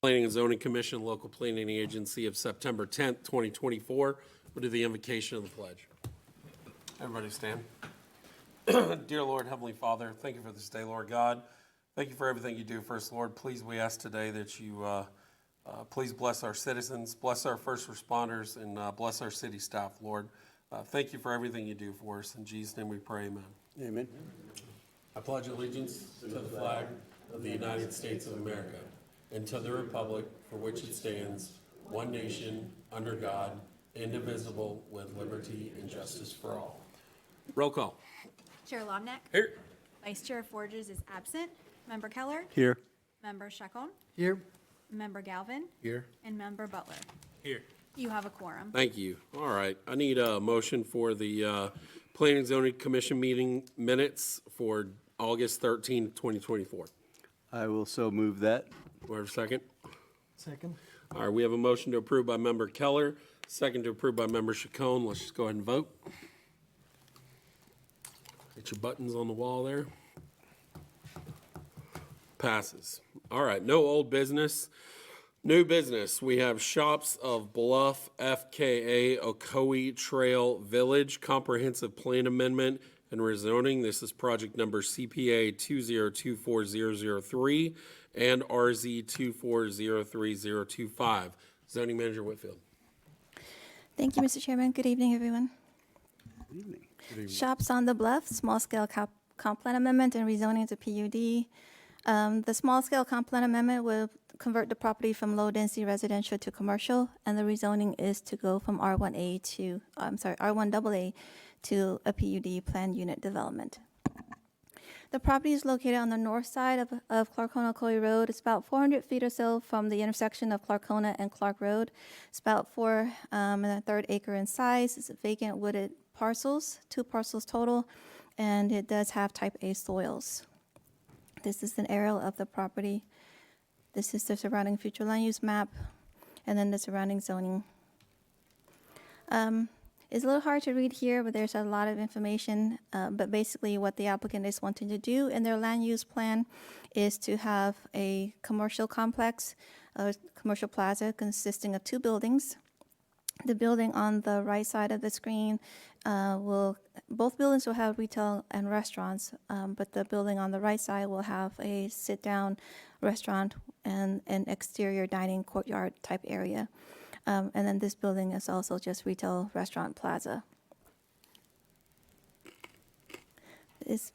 Planning and Zoning Commission, Local Planning Agency of September 10th, 2024. We'll do the invocation of the pledge. Everybody stand. Dear Lord, Heavenly Father, thank you for this day, Lord God. Thank you for everything you do for us, Lord. Please, we ask today that you please bless our citizens, bless our first responders, and bless our city staff, Lord. Thank you for everything you do for us. In Jesus' name we pray, amen. Amen. I pledge allegiance to the flag of the United States of America and to the republic for which it stands, one nation, under God, indivisible, with liberty and justice for all. Roll call. Chair Lobneck. Here. Vice Chair Forges is absent. Member Keller. Here. Member Chacon. Here. Member Galvin. Here. And Member Butler. Here. You have a quorum. Thank you. All right. I need a motion for the Planning and Zoning Commission meeting minutes for August 13, 2024. I will so move that. Do I have a second? Second. All right. We have a motion to approve by Member Keller, second to approve by Member Chacon. Let's just go ahead and vote. Get your buttons on the wall there. Passes. All right. No old business. New business, we have Shops of Bluff, FKA, Ocoee Trail Village, Comprehensive Plan Amendment and Rezoning. This is project number CPA 2024003 and RZ 2403025. Zoning Manager Whitfield. Thank you, Mr. Chairman. Good evening, everyone. Good evening. Shops on the Bluff, small-scale comp plan amendment and rezoning to PUD. The small-scale comp plan amendment will convert the property from low-density residential to commercial, and the rezoning is to go from R1AA to a PUD planned unit development. The property is located on the north side of Clarkona-Ocoee Road. It's about 400 feet or so from the intersection of Clarkona and Clark Road. It's about 4 1/3 acre in size. It's vacant wooded parcels, 2 parcels total, and it does have type A soils. This is an aerial of the property. This is the surrounding future land use map, and then the surrounding zoning. It's a little hard to read here, but there's a lot of information. But basically what the applicant is wanting to do in their land use plan is to have a commercial complex, a commercial plaza consisting of 2 buildings. The building on the right side of the screen both buildings will have retail and restaurants, but the building on the right side will have a sit-down restaurant and an exterior dining courtyard type area. And then this building is also just retail restaurant plaza. This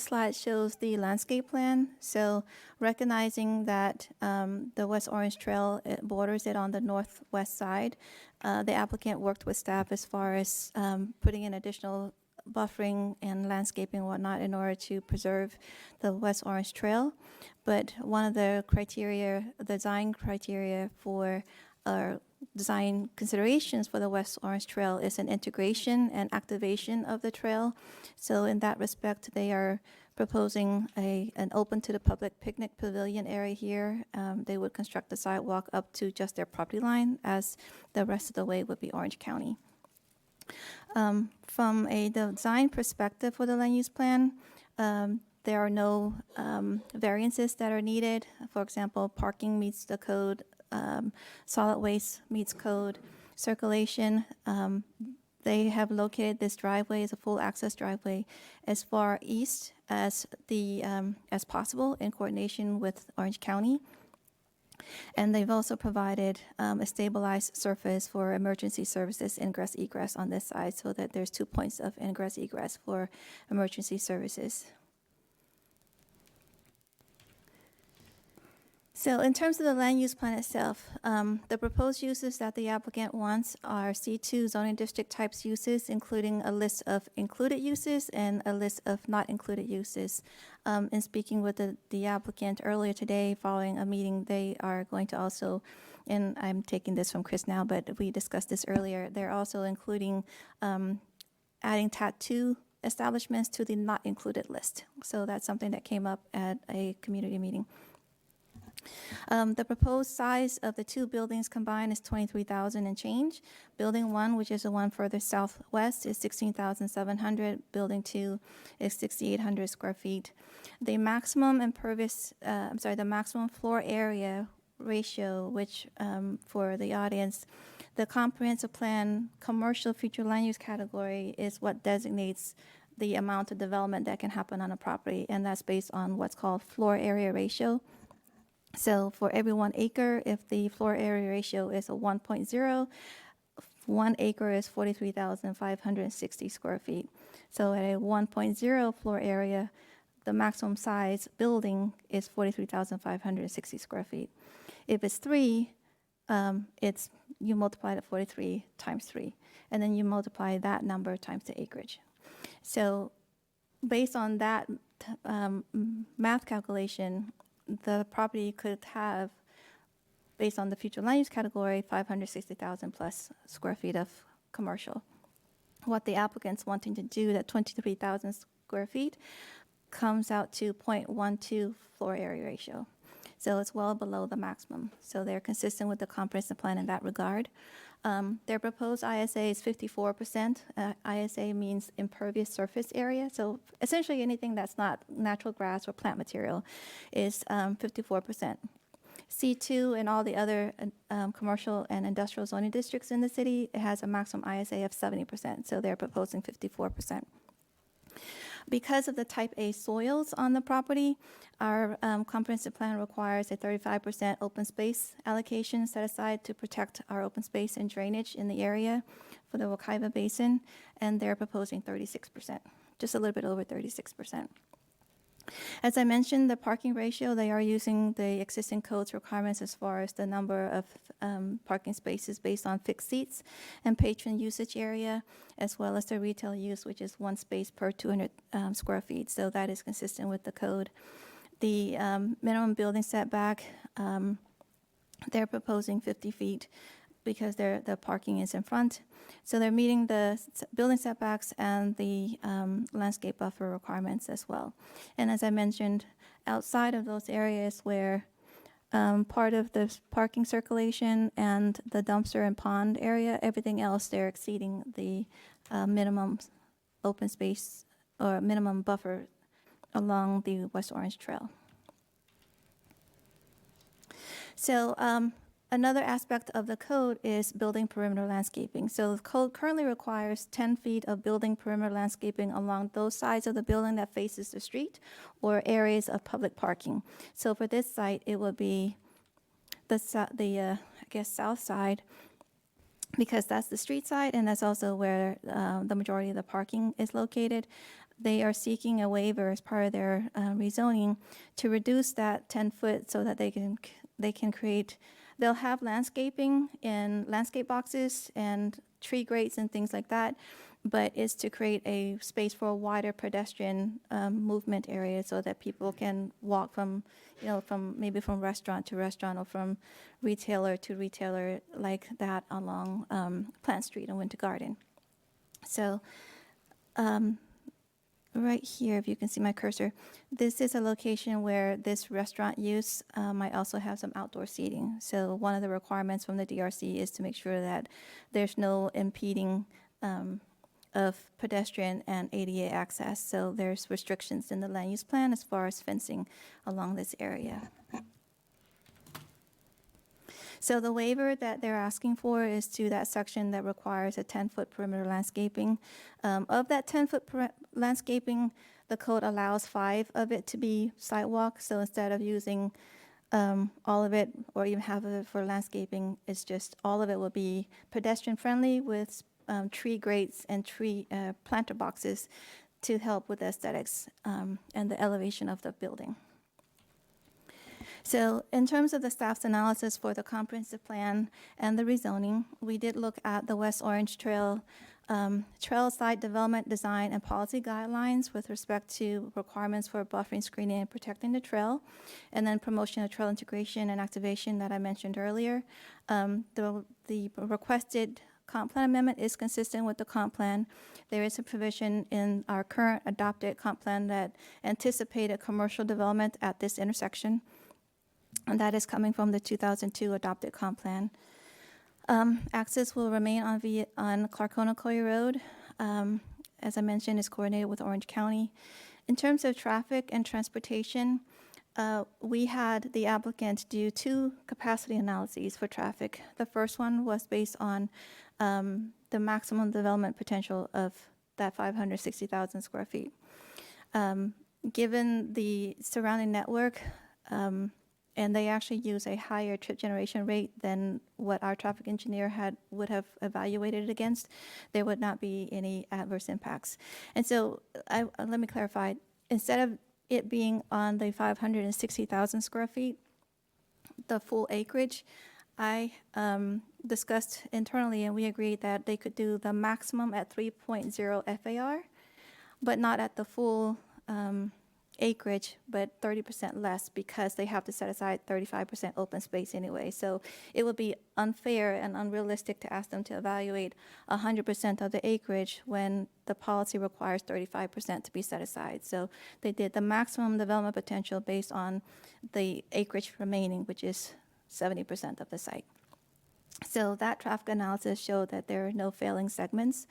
slide shows the landscape plan. So recognizing that the West Orange Trail borders it on the northwest side, the applicant worked with staff as far as putting in additional buffering and landscaping and whatnot in order to preserve the West Orange Trail. But one of the design criteria for design considerations for the West Orange Trail is an integration and activation of the trail. So in that respect, they are proposing an open to the public picnic pavilion area here. They would construct the sidewalk up to just their property line, as the rest of the way would be Orange County. From a design perspective for the land use plan, there are no variances that are needed. For example, parking meets the code, solid waste meets code, circulation. They have located this driveway as a full access driveway as far east as possible in coordination with Orange County. And they've also provided a stabilized surface for emergency services, ingress, egress on this side, so that there's 2 points of ingress, egress for emergency services. So in terms of the land use plan itself, the proposed uses that the applicant wants are C2 zoning district types uses, including a list of included uses and a list of not included uses. In speaking with the applicant earlier today following a meeting, they are going to also, and I'm taking this from Chris now, but we discussed this earlier, they're also including adding tattoo establishments to the not included list. So that's something that came up at a community meeting. The proposed size of the 2 buildings combined is 23,000 and change. Building 1, which is the one further southwest, is 16,700. Building 2 is 6,800 square feet. The maximum the maximum floor area ratio, which for the audience, the comprehensive plan commercial future land use category is what designates the amount of development that can happen on a property, and that's based on what's called floor area ratio. So for every 1 acre, if the floor area ratio is a 1.0, 1 acre is 43,560 square feet. So at a 1.0 floor area, the maximum size building is 43,560 square feet. If it's 3, it's you multiply the 43 times 3, and then you multiply that number times the acreage. So based on that math calculation, the property could have, based on the future land use category, 560,000 plus square feet of commercial. What the applicant's wanting to do, that 23,000 square feet, comes out to 0.12 floor area ratio. So it's well below the maximum. So they're consistent with the comprehensive plan in that regard. Their proposed ISA is 54%. ISA means impervious surface area. So essentially anything that's not natural grass or plant material is 54%. C2 and all the other commercial and industrial zoning districts in the city, it has a maximum ISA of 70%. So they're proposing 54%. Because of the type A soils on the property, our comprehensive plan requires a 35% open space allocation set aside to protect our open space and drainage in the area for the Ocoee Basin, and they're proposing 36%, just a little bit over 36%. As I mentioned, the parking ratio, they are using the existing code's requirements as far as the number of parking spaces based on fixed seats and patron usage area, as well as the retail use, which is 1 space per 200 square feet. So that is consistent with the code. The minimum building setback, they're proposing 50 feet because the parking is in front. So they're meeting the building setbacks and the landscape buffer requirements as well. And as I mentioned, outside of those areas where part of the parking circulation and the dumpster and pond area, everything else, they're exceeding the minimum open space or minimum buffer along the West Orange Trail. So another aspect of the code is building perimeter landscaping. So the code currently requires 10 feet of building perimeter landscaping along those sides of the building that faces the street or areas of public parking. So for this site, it will be the south side, because that's the street side and that's also where the majority of the parking is located. They are seeking a waiver as part of their rezoning to reduce that 10 foot so that they can create. They'll have landscaping in landscape boxes and tree grates and things like that, but it's to create a space for a wider pedestrian movement area so that people can walk from restaurant to restaurant or from retailer to retailer like that along Plant Street and Winter Garden. So right here, if you can see my cursor, this is a location where this restaurant use might also have some outdoor seating. So one of the requirements from the DRC is to make sure that there's no impeding of pedestrian and ADA access. So there's restrictions in the land use plan as far as fencing along this area. So the waiver that they're asking for is to that section that requires a 10-foot perimeter landscaping. Of that 10-foot landscaping, the code allows 5 of it to be sidewalk. So instead of using all of it or even half of it for landscaping, it's just all of it will be pedestrian friendly with tree grates and tree planter boxes to help with the aesthetics and the elevation of the building. So in terms of the staff's analysis for the comprehensive plan and the rezoning, we did look at the West Orange Trail trail site development design and policy guidelines with respect to requirements for buffering, screening, and protecting the trail, and then promotion of trail integration and activation that I mentioned earlier. The requested comp plan amendment is consistent with the comp plan. There is a provision in our current adopted comp plan that anticipated commercial development at this intersection, and that is coming from the 2002 adopted comp plan. Access will remain on Clark-Ocoee Road. As I mentioned, is coordinated with Orange County. In terms of traffic and transportation, we had the applicant do two capacity analyses for traffic. The first one was based on the maximum development potential of that 560,000 square feet. Given the surrounding network, and they actually use a higher trip generation rate than what our traffic engineer would have evaluated it against, there would not be any adverse impacts. And so let me clarify, instead of it being on the 560,000 square feet, the full acreage, I discussed internally and we agreed that they could do the maximum at 3.0 FAR, but not at the full acreage, but 30% less because they have to set aside 35% open space anyway. So it would be unfair and unrealistic to ask them to evaluate 100% of the acreage when the policy requires 35% to be set aside. So they did the maximum development potential based on the acreage remaining, which is 70% of the site. So that traffic analysis showed that there are no failing segments.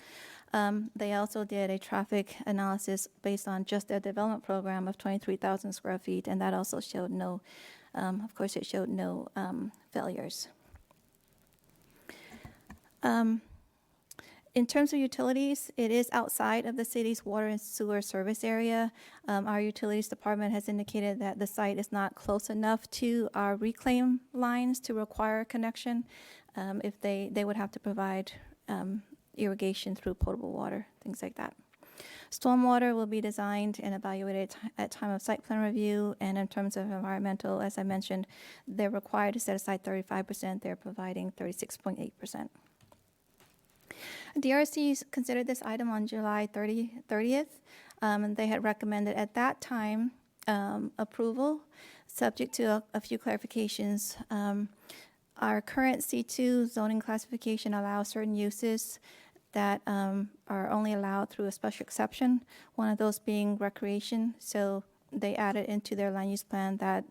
They also did a traffic analysis based on just their development program of 23,000 square feet, and that also showed no, of course, it showed no failures. In terms of utilities, it is outside of the city's water and sewer service area. Our utilities department has indicated that the site is not close enough to our reclaim lines to require a connection. If they would have to provide irrigation through potable water, things like that. Stormwater will be designed and evaluated at time of site plan review, and in terms of environmental, as I mentioned, they're required to set aside 35%, they're providing 36.8%. DRC considered this item on July 30th, and they had recommended at that time approval, subject to a few clarifications. Our current C2 zoning classification allows certain uses that are only allowed through a special exception, one of those being recreation. So they added into their land use plan that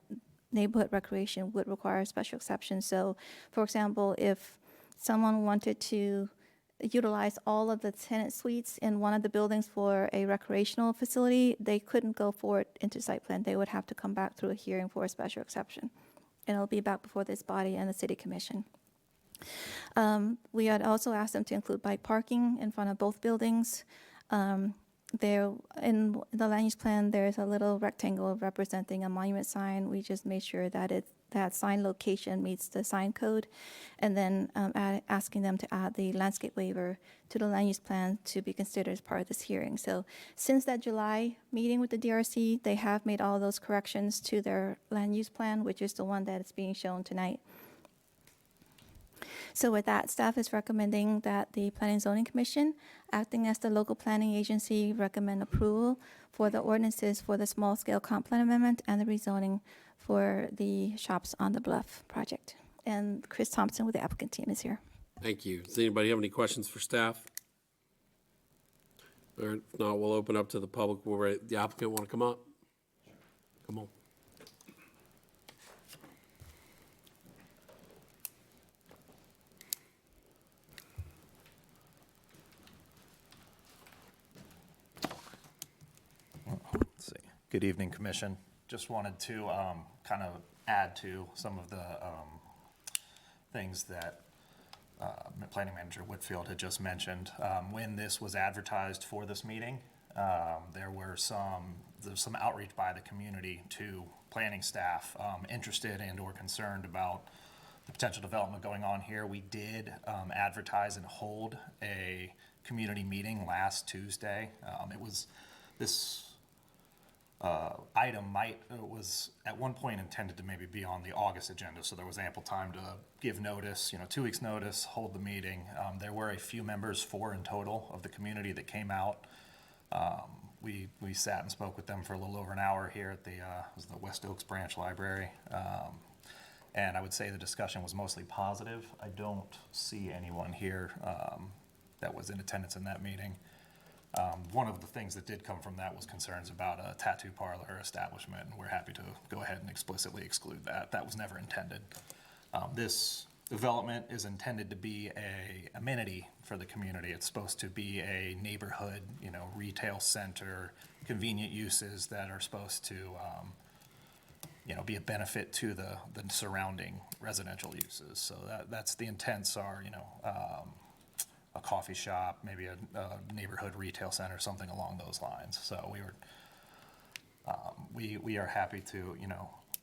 neighborhood recreation would require a special exception. So, for example, if someone wanted to utilize all of the tenant suites in one of the buildings for a recreational facility, they couldn't go forward into site plan. They would have to come back through a hearing for a special exception. And it'll be back before this body and the city commission. We had also asked them to include bike parking in front of both buildings. There, in the land use plan, there's a little rectangle representing a monument sign. We just made sure that that sign location meets the sign code, and then asking them to add the landscape waiver to the land use plan to be considered as part of this hearing. So since that July meeting with the DRC, they have made all those corrections to their land use plan, which is the one that is being shown tonight. So with that, staff is recommending that the Planning and Zoning Commission, acting as the local planning agency, recommend approval for the ordinances for the small-scale comp plan amendment and the rezoning for the Shops on the Bluff project. And Chris Thompson with the applicant team is here. Thank you. Does anybody have any questions for staff? All right, if not, we'll open up to the public. The applicant want to come up? Come on. Let's see. Good evening, Commission. Just wanted to kind of add to some of the things that Planning Manager Whitfield had just mentioned. When this was advertised for this meeting, there was some outreach by the community to planning staff interested and or concerned about the potential development going on here. We did advertise and hold a community meeting last Tuesday. This item was at one point intended to maybe be on the August agenda, so there was ample time to give notice, 2 weeks notice, hold the meeting. There were a few members, 4 in total, of the community that came out. We sat and spoke with them for a little over an hour here at the West Oaks Branch Library. And I would say the discussion was mostly positive. I don't see anyone here that was in attendance in that meeting. One of the things that did come from that was concerns about a tattoo parlor establishment, and we're happy to go ahead and explicitly exclude that. That was never intended. This development is intended to be an amenity for the community. It's supposed to be a neighborhood, retail center, convenient uses that are supposed to be a benefit to the surrounding residential uses. So that's the intents are, a coffee shop, maybe a neighborhood retail center, something along those lines. So we are happy to,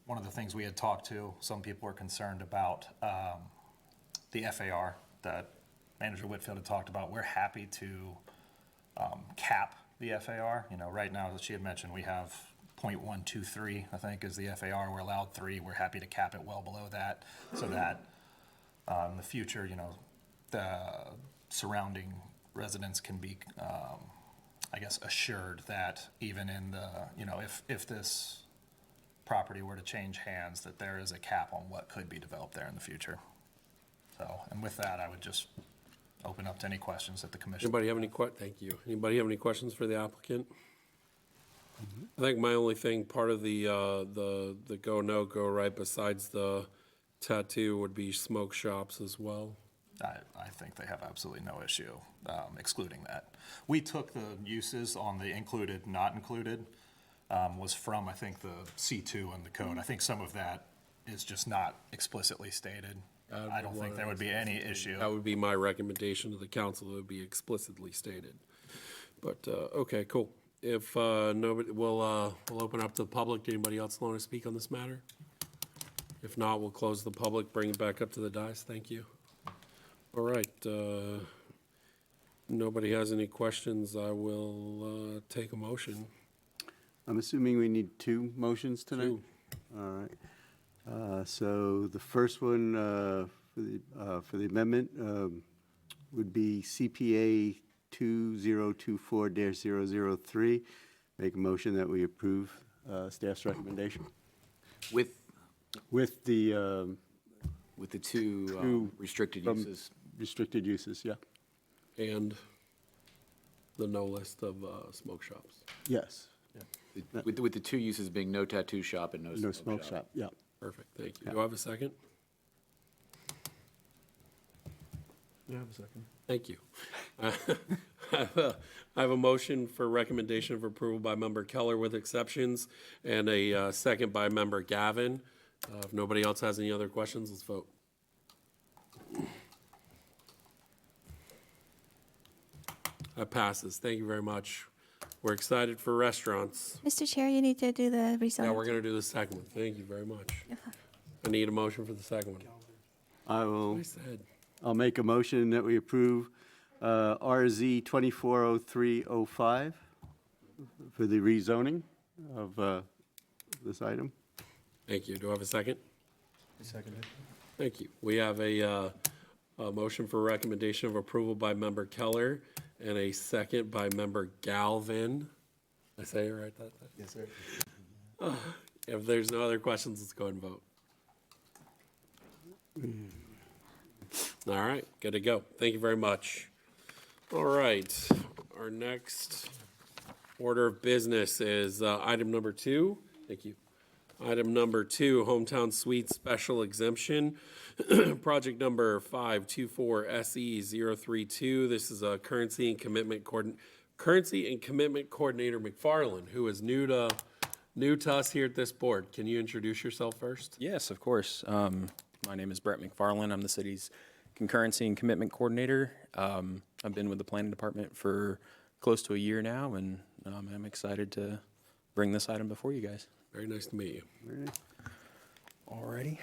one of the things we had talked to, some people were concerned about the FAR that Manager Whitfield had talked about. We're happy to cap the FAR. Right now, as she had mentioned, we have 0.123, I think, is the FAR. We're allowed 3. We're happy to cap it well below that so that in the future, the surrounding residents can be, assured that even in the, if this property were to change hands, that there is a cap on what could be developed there in the future. So, and with that, I would just open up to any questions that the commission. Anybody have any thank you. Anybody have any questions for the applicant? I think my only thing, part of the go, no go, right, besides the tattoo would be smoke shops as well. I think they have absolutely no issue excluding that. We took the uses on the included, not included, was from, I think, the C2 in the code. I think some of that is just not explicitly stated. I don't think there would be any issue. That would be my recommendation to the council. It would be explicitly stated. But, okay, cool. If nobody, we'll open up to the public. Anybody else want to speak on this matter? If not, we'll close the public, bring it back up to the dais. Thank you. All right. Nobody has any questions. I will take a motion. I'm assuming we need 2 motions tonight? 2. All right. So the first one for the amendment would be CPA 2024-003. Make a motion that we approve staff's recommendation. With the two restricted from uses. restricted uses, yeah. And the no list of smoke shops. Yes. With the 2 uses being no tattoo shop and no No smoke smoke shop, yeah. Perfect, thank you. Do I have a second? Yeah, I have a second. Thank you. I have a motion for recommendation of approval by Member Keller with exceptions, and a second by Member Gavin. If nobody else has any other questions, let's vote. That passes. Thank you very much. We're excited for restaurants. Mr. Chair, you need to do the rezoning. Now we're going to do the second one. Thank you very much. I need a motion for the second one. I'll I make a motion that we approve RZ 240305 for the rezoning of this item. Thank you. Do I have a second? I second it. Thank you. We have a motion for recommendation of approval by Member Keller and a second by Member Galvin. Did I say it right that time? Yes, sir. If there's no other questions, let's go ahead and vote. All right, good to go. Thank you very much. All right, our next order of business is item number 2. Thank you. Item number 2, Hometown Suites Special Exemption, project number 524SE032. This is a Currency and Commitment Coordinator McFarland, who is new to us here at this board. Can you introduce yourself first? Yes, of course. My name is Brett McFarland. I'm the city's concurrency and commitment coordinator. I've been with the planning department for close to a year now, and I'm excited to bring this item before you guys. Very nice to meet you. Alrighty.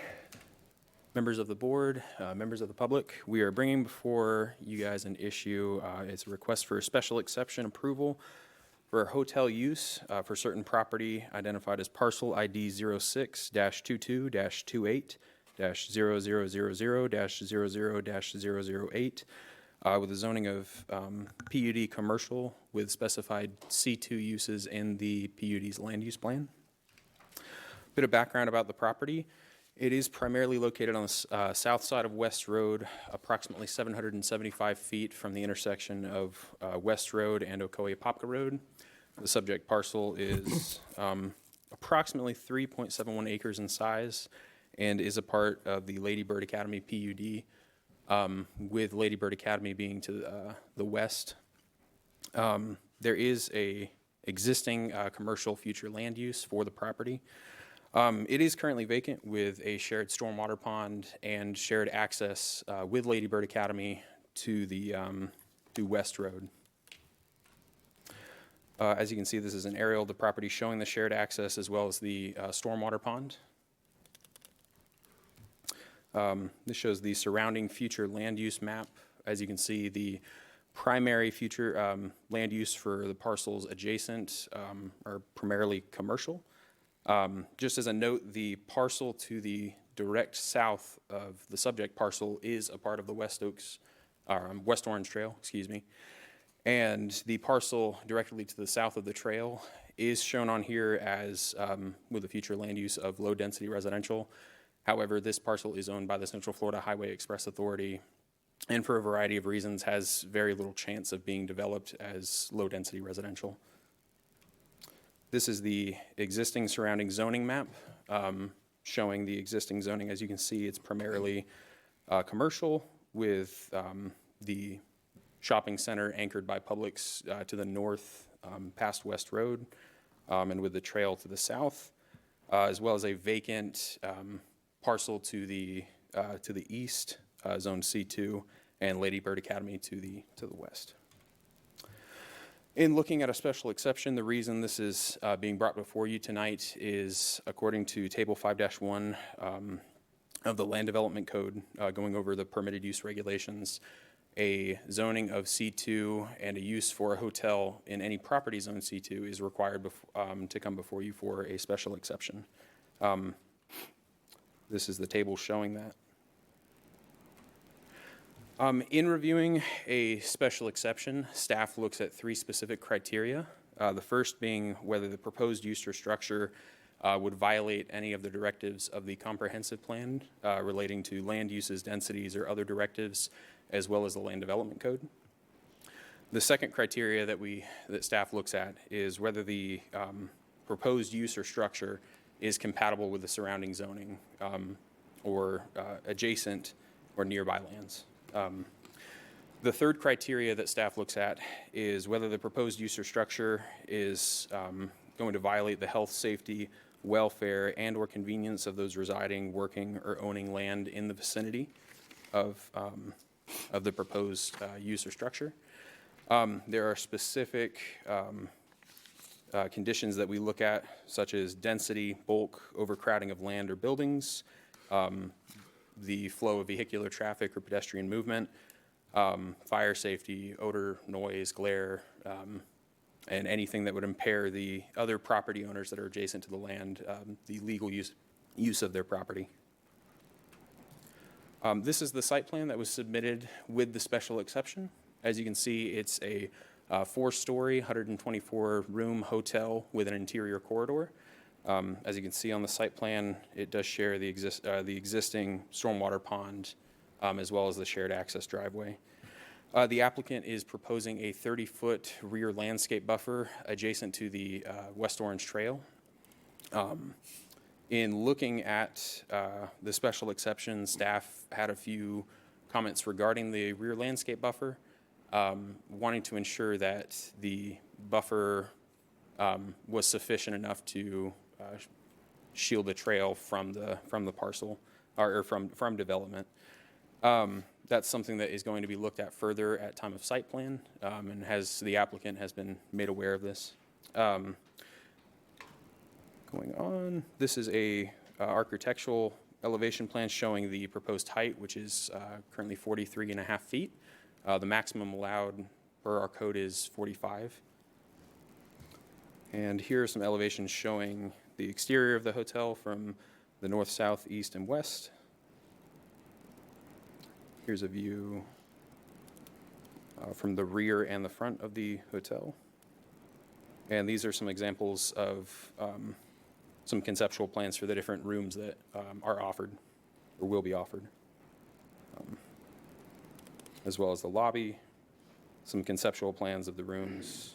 Members of the board, members of the public, we are bringing before you guys an issue. It's a request for a special exception approval for hotel use for certain property identified as parcel ID 06-22-28-0000-00-008 with a zoning of PUD commercial with specified C2 uses in the PUD's land use plan. Bit of background about the property. It is primarily located on the south side of West Road, approximately 775 feet from the intersection of West Road and Ocoee Popka Road. The subject parcel is approximately 3.71 acres in size and is a part of the Lady Bird Academy PUD, with Lady Bird Academy being to the west. There is a existing commercial future land use for the property. It is currently vacant with a shared stormwater pond and shared access with Lady Bird Academy to the to West Road. As you can see, this is an aerial of the property showing the shared access as well as the stormwater pond. This shows the surrounding future land use map. As you can see, the primary future land use for the parcels adjacent are primarily commercial. Just as a note, the parcel to the direct south of the subject parcel is a part of the West Orange Trail, excuse me. And the parcel directly to the south of the trail is shown on here as with a future land use of low-density residential. However, this parcel is owned by the Central Florida Highway Express Authority and for a variety of reasons has very little chance of being developed as low-density residential. This is the existing surrounding zoning map showing the existing zoning. As you can see, it's primarily commercial with the shopping center anchored by Publix to the north past West Road and with the trail to the south, as well as a vacant parcel to the east, Zone C2, and Lady Bird Academy to the west. In looking at a special exception, the reason this is being brought before you tonight is according to Table 5-1 of the Land Development Code, going over the permitted use regulations. A zoning of C2 and a use for a hotel in any property zone C2 is required to come before you for a special exception. This is the table showing that. In reviewing a special exception, staff looks at 3 specific criteria. The first being whether the proposed use or structure would violate any of the directives of the comprehensive plan relating to land uses, densities, or other directives, as well as the Land Development Code. The second criteria that staff looks at is whether the proposed use or structure is compatible with the surrounding zoning or adjacent or nearby lands. The third criteria that staff looks at is whether the proposed use or structure is going to violate the health, safety, welfare, and or convenience of those residing, working, or owning land in the vicinity of the proposed use or structure. There are specific conditions that we look at, such as density, bulk, overcrowding of land or buildings, the flow of vehicular traffic or pedestrian movement, fire safety, odor, noise, glare, and anything that would impair the other property owners that are adjacent to the land, the legal use of their property. This is the site plan that was submitted with the special exception. As you can see, it's a 4-story, 124-room hotel with an interior corridor. As you can see on the site plan, it does share the existing stormwater pond as well as the shared access driveway. The applicant is proposing a 30-foot rear landscape buffer adjacent to the West Orange Trail. In looking at the special exception, staff had a few comments regarding the rear landscape buffer, wanting to ensure that the buffer was sufficient enough to shield the trail from the parcel or from development. That's something that is going to be looked at further at time of site plan, and the applicant has been made aware of this. Going on, this is a architectural elevation plan showing the proposed height, which is currently 43.5 feet. The maximum allowed per our code is 45. And here are some elevations showing the exterior of the hotel from the north, south, east, and west. Here's a view from the rear and the front of the hotel. And these are some examples of some conceptual plans for the different rooms that are offered or will be offered, as well as the lobby, some conceptual plans of the rooms.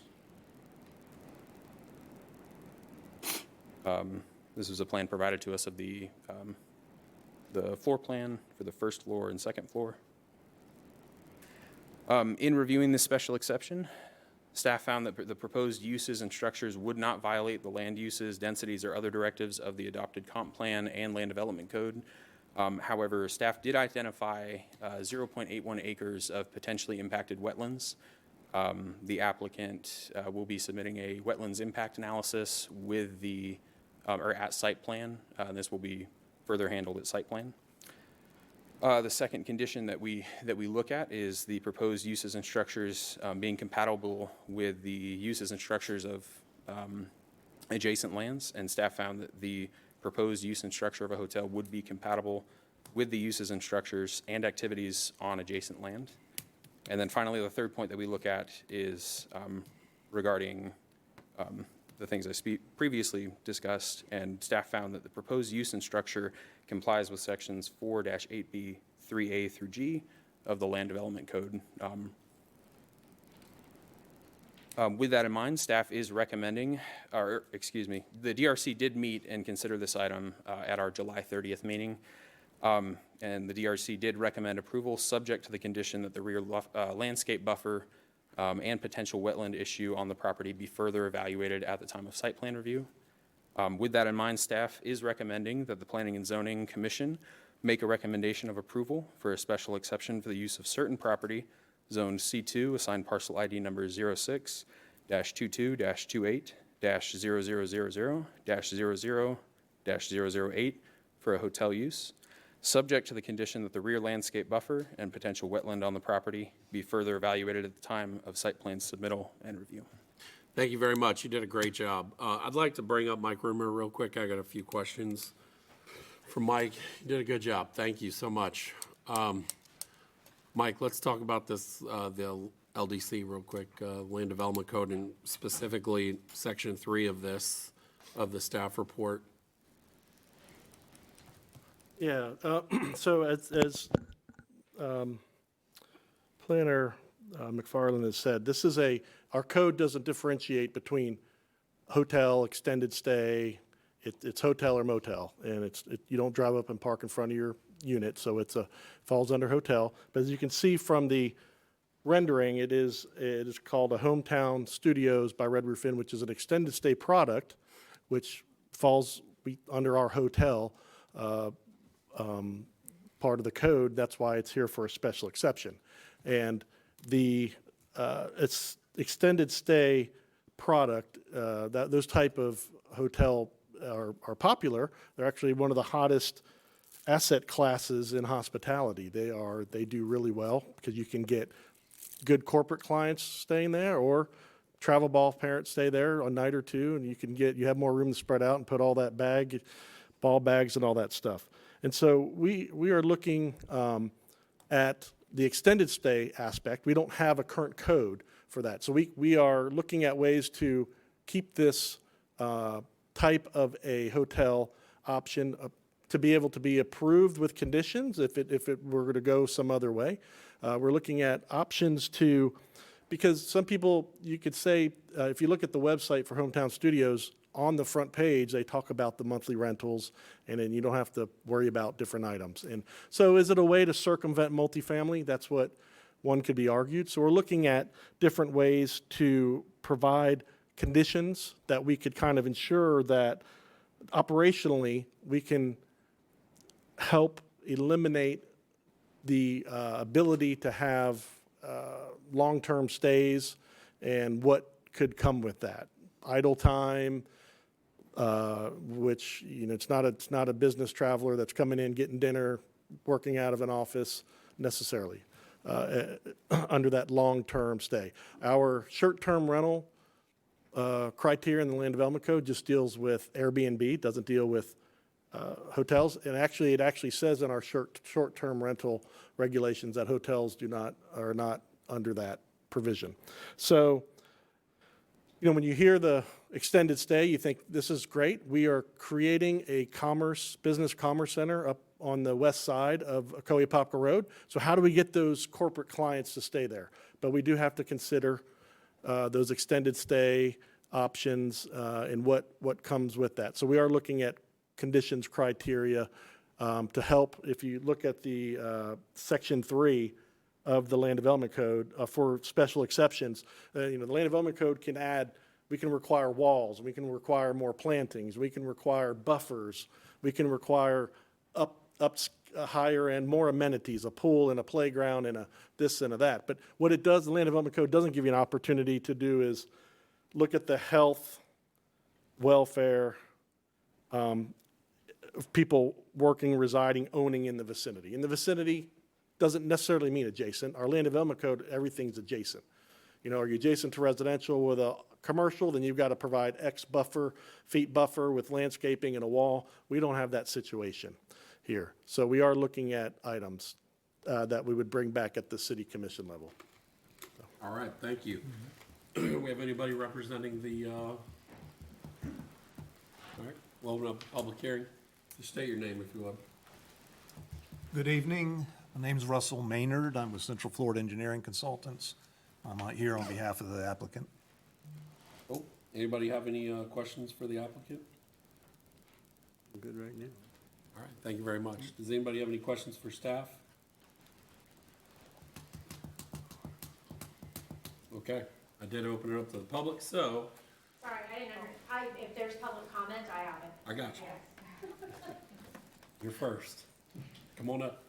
This was a plan provided to us of the floor plan for the first floor and second floor. In reviewing this special exception, Staff found that the proposed uses and structures would not violate the land uses, densities, or other directives of the adopted comp plan and land development code. However, staff did identify 0.81 acres of potentially impacted wetlands. The applicant will be submitting a wetlands impact analysis with the, or at site plan. This will be further handled at site plan. The second condition that we look at is the proposed uses and structures being compatible with the uses and structures of adjacent lands, and staff found that the proposed use and structure of a hotel would be compatible with the uses and structures and activities on adjacent land. And then finally, the third point that we look at is regarding the things I previously discussed, and staff found that the proposed use and structure complies with sections 4-8B, 3A through G of the Land Development Code. With that in mind, staff is recommending, or excuse me, the DRC did meet and consider this item at our July 30th meeting. And the DRC did recommend approval subject to the condition that the rear landscape buffer and potential wetland issue on the property be further evaluated at the time of site plan review. With that in mind, staff is recommending that the Planning and Zoning Commission make a recommendation of approval for a special exception for the use of certain property zoned C2, assigned parcel ID number 06-22-28-0000-00-008 for a hotel use, subject to the condition that the rear landscape buffer and potential wetland on the property be further evaluated at the time of site plan submittal and review. Thank you very much. You did a great job. I'd like to bring up Mike Rimmer real quick. I got a few questions for Mike. You did a good job. Thank you so much. Mike, let's talk about this, the LDC real quick, Land Development Code, and specifically Section 3 of this, of the staff report. Yeah, so as Planner McFarland has said, this is our code doesn't differentiate between hotel, extended stay, it's hotel or motel, and you don't drive up and park in front of your unit, so falls under hotel. But as you can see from the rendering, it is called a Hometown Studios by Red Roof Inn, which is an extended stay product, which falls under our hotel part of the code. That's why it's here for a special exception. And it's extended stay product, those type of hotel are popular. They're actually one of the hottest asset classes in hospitality. They do really well because you can get good corporate clients staying there, or travel ball parents stay there a night or two, and you have more room to spread out and put all that ball bags and all that stuff. And so we are looking at the extended stay aspect. We don't have a current code for that. So we are looking at ways to keep this type of a hotel option to be able to be approved with conditions if it were to go some other way. We're looking at options because some people, you could say, if you look at the website for Hometown Studios, on the front page, they talk about the monthly rentals, and then you don't have to worry about different items. And so is it a way to circumvent multifamily? That's what one could be argued. So we're looking at different ways to provide conditions that we could kind of ensure that operationally we can help eliminate the ability to have long-term stays and what could come with that. Idle time, which, it's not a business traveler that's coming in, getting dinner, working out of an office necessarily under that long-term stay. Our short-term rental criteria in the Land Development Code just deals with Airbnb, doesn't deal with hotels. And it actually says in our short-term rental regulations that hotels are not under that provision. So, when you hear the extended stay, you think this is great. We are creating a business commerce center up on the west side of Ocoee Popka Road. So how do we get those corporate clients to stay there? But we do have to consider those extended stay options and what comes with that. So we are looking at conditions criteria to help. If you look at the Section 3 of the Land Development Code for special exceptions. The Land Development Code can add, we can require walls, we can require more plantings, we can require buffers, we can require higher and more amenities, a pool and a playground and a this and a that. But what it does, the Land Development Code doesn't give you an opportunity to do is look at the health, welfare, of people working, residing, owning in the vicinity. In the vicinity doesn't necessarily mean adjacent. Our Land Development Code, everything's adjacent. Are you adjacent to residential with a commercial, then you've got to provide X feet buffer with landscaping and a wall. We don't have that situation here. So we are looking at items that we would bring back at the city commission level. All right, thank you. We have anybody representing the, all right, we'll open up the public hearing. Just state your name if you would. Good evening. My name's Russell Maynard. I'm with Central Florida Engineering Consultants. I'm here on behalf of the applicant. Oh, anybody have any questions for the applicant? I'm good right now. All right, thank you very much. Does anybody have any questions for staff? Okay, I did open it up to the public, so Sorry, I didn't if there's public comment, I have it. I got you. You're first. Come on up.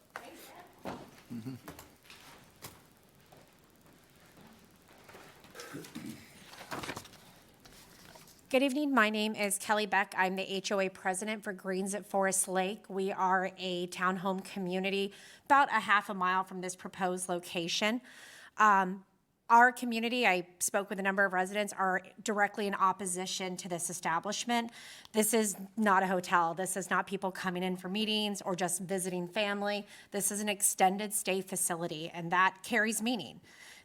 Good evening. My name is Kelly Beck. I'm the HOA president for Greens at Forest Lake. We are a townhome community about a half a mile from this proposed location. Our community, I spoke with a number of residents, are directly in opposition to this establishment. This is not a hotel. This is not people coming in for meetings or just visiting family. This is an extended stay facility, and that carries meaning.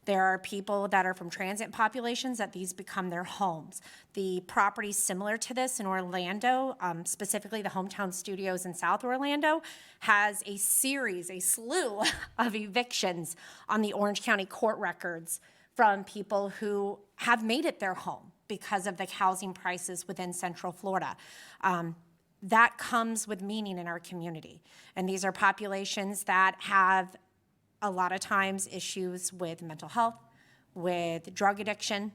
There are people that are from transient populations that these become their homes. The property similar to this in Orlando, specifically the Hometown Studios in South Orlando, has a slew of evictions on the Orange County court records from people who have made it their home because of the housing prices within Central Florida. That comes with meaning in our community. And these are populations that have a lot of times issues with mental health, with drug addiction,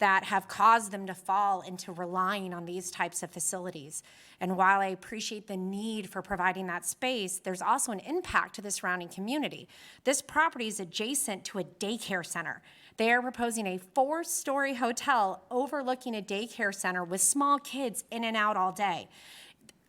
that have caused them to fall into relying on these types of facilities. And while I appreciate the need for providing that space, there's also an impact to the surrounding community. This property is adjacent to a daycare center. They are proposing a 4-story hotel overlooking a daycare center with small kids in and out all day.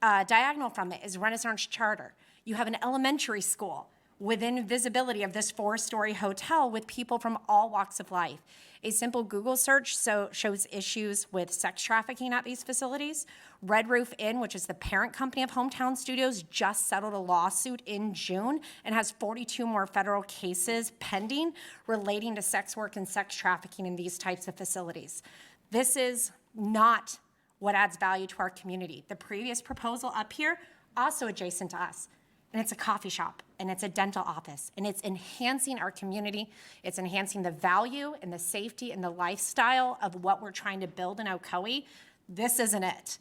Diagonal from it is Renaissance Charter. You have an elementary school within visibility of this 4-story hotel with people from all walks of life. A simple Google search shows issues with sex trafficking at these facilities. Red Roof Inn, which is the parent company of Hometown Studios, just settled a lawsuit in June and has 42 more federal cases pending relating to sex work and sex trafficking in these types of facilities. This is not what adds value to our community. The previous proposal up here, also adjacent to us, and it's a coffee shop, and it's a dental office, and it's enhancing our community. It's enhancing the value and the safety and the lifestyle of what we're trying to build in Ocoee. This isn't it.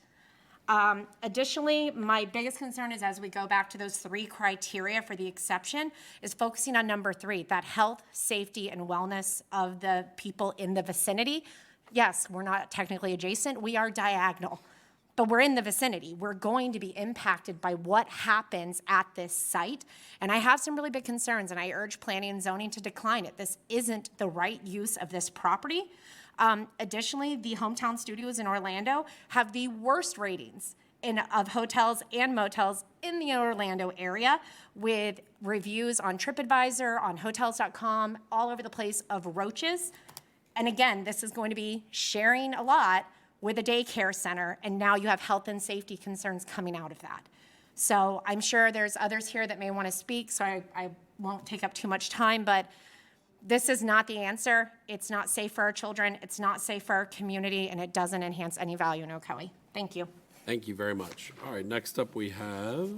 Additionally, my biggest concern is as we go back to those 3 criteria for the exception is focusing on number 3, that health, safety, and wellness of the people in the vicinity. Yes, we're not technically adjacent, we are diagonal. But we're in the vicinity. We're going to be impacted by what happens at this site. And I have some really big concerns, and I urge planning and zoning to decline it. This isn't the right use of this property. Additionally, the Hometown Studios in Orlando have the worst ratings of hotels and motels in the Orlando area, with reviews on TripAdvisor, on Hotels.com, all over the place of roaches. And again, this is going to be sharing a lot with a daycare center, and now you have health and safety concerns coming out of that. So I'm sure there's others here that may want to speak, so I won't take up too much time, but this is not the answer. It's not safe for our children, it's not safe for our community, and it doesn't enhance any value in Ocoee. Thank you. Thank you very much. All right, next up we have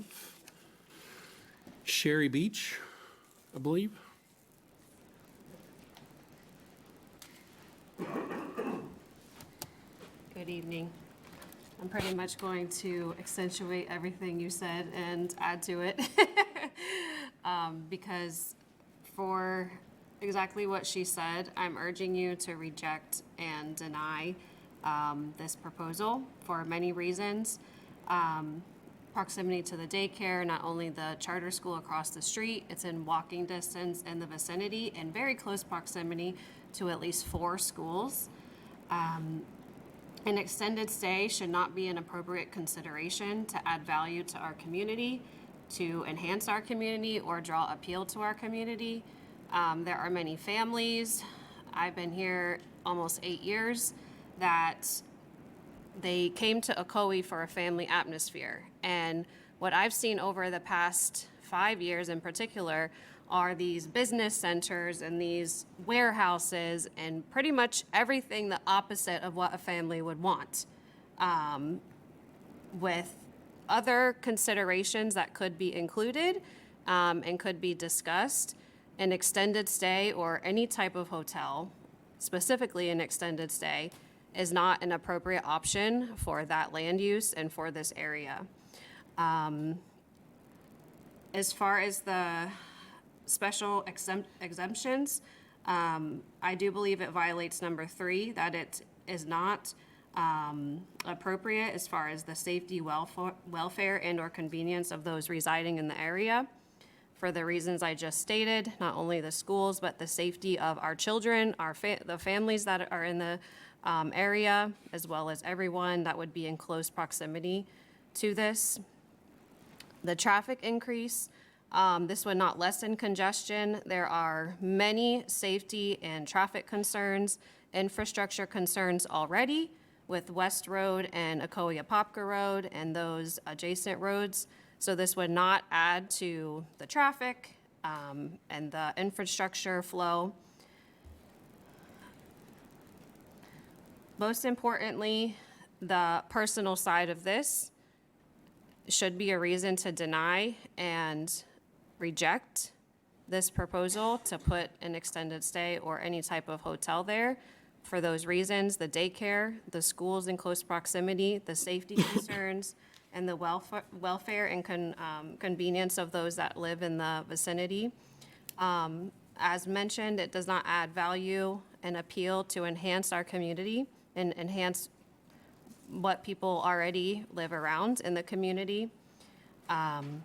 Sherry Beach, I believe. Good evening. I'm pretty much going to accentuate everything you said and add to it because for exactly what she said. I'm urging you to reject and deny this proposal for many reasons. Proximity to the daycare, not only the charter school across the street, it's in walking distance in the vicinity and very close proximity to at least 4 schools. An extended stay should not be an appropriate consideration to add value to our community, to enhance our community, or draw appeal to our community. There are many families, I've been here almost 8 years, that they came to Ocoee for a family atmosphere. And what I've seen over the past 5 years in particular are these business centers and these warehouses and pretty much everything the opposite of what a family would want. With other considerations that could be included and could be discussed, an extended stay or any type of hotel, specifically an extended stay, is not an appropriate option for that land use and for this area. As far as the special exemptions, I do believe it violates number 3, that it is not appropriate as far as the safety, welfare, and or convenience of those residing in the area. For the reasons I just stated, not only the schools, but the safety of our children, the families that are in the area, as well as everyone that would be in close proximity to this. The traffic increase, this would not lessen congestion. There are many safety and traffic concerns, infrastructure concerns already with West Road and Ocoee-Apopka Road and those adjacent roads. So this would not add to the traffic and the infrastructure flow. Most importantly, the personal side of this should be a reason to deny and reject this proposal to put an extended stay or any type of hotel there. For those reasons, the daycare, the schools in close proximity, the safety concerns, and the welfare and convenience of those that live in the vicinity. As mentioned, it does not add value and appeal to enhance our community and enhance what people already live around in the community. And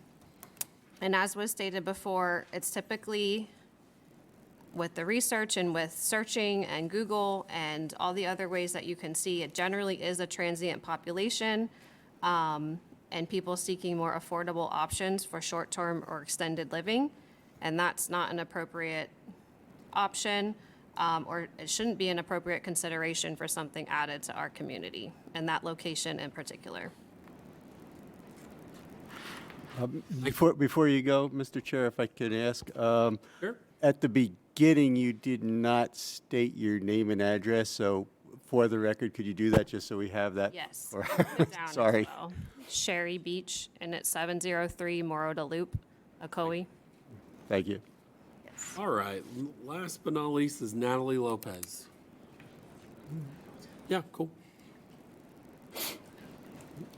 as was stated before, it's typically, with the research and with searching and Google and all the other ways that you can see, it generally is a transient population and people seeking more affordable options for short-term or extended living. And that's not an appropriate option, or it shouldn't be an appropriate consideration for something added to our community and that location in particular. Before you go, Mr. Chair, if I could ask, Sure. at the beginning, you did not state your name and address, so for the record, could you do that just so we have that? Yes. Or- Put it down as Sorry. well. Sherry Beach, and it's 703 Morota Loop, Ocoee. Thank you. All right, last but not least is Natalie Lopez. Yeah, cool.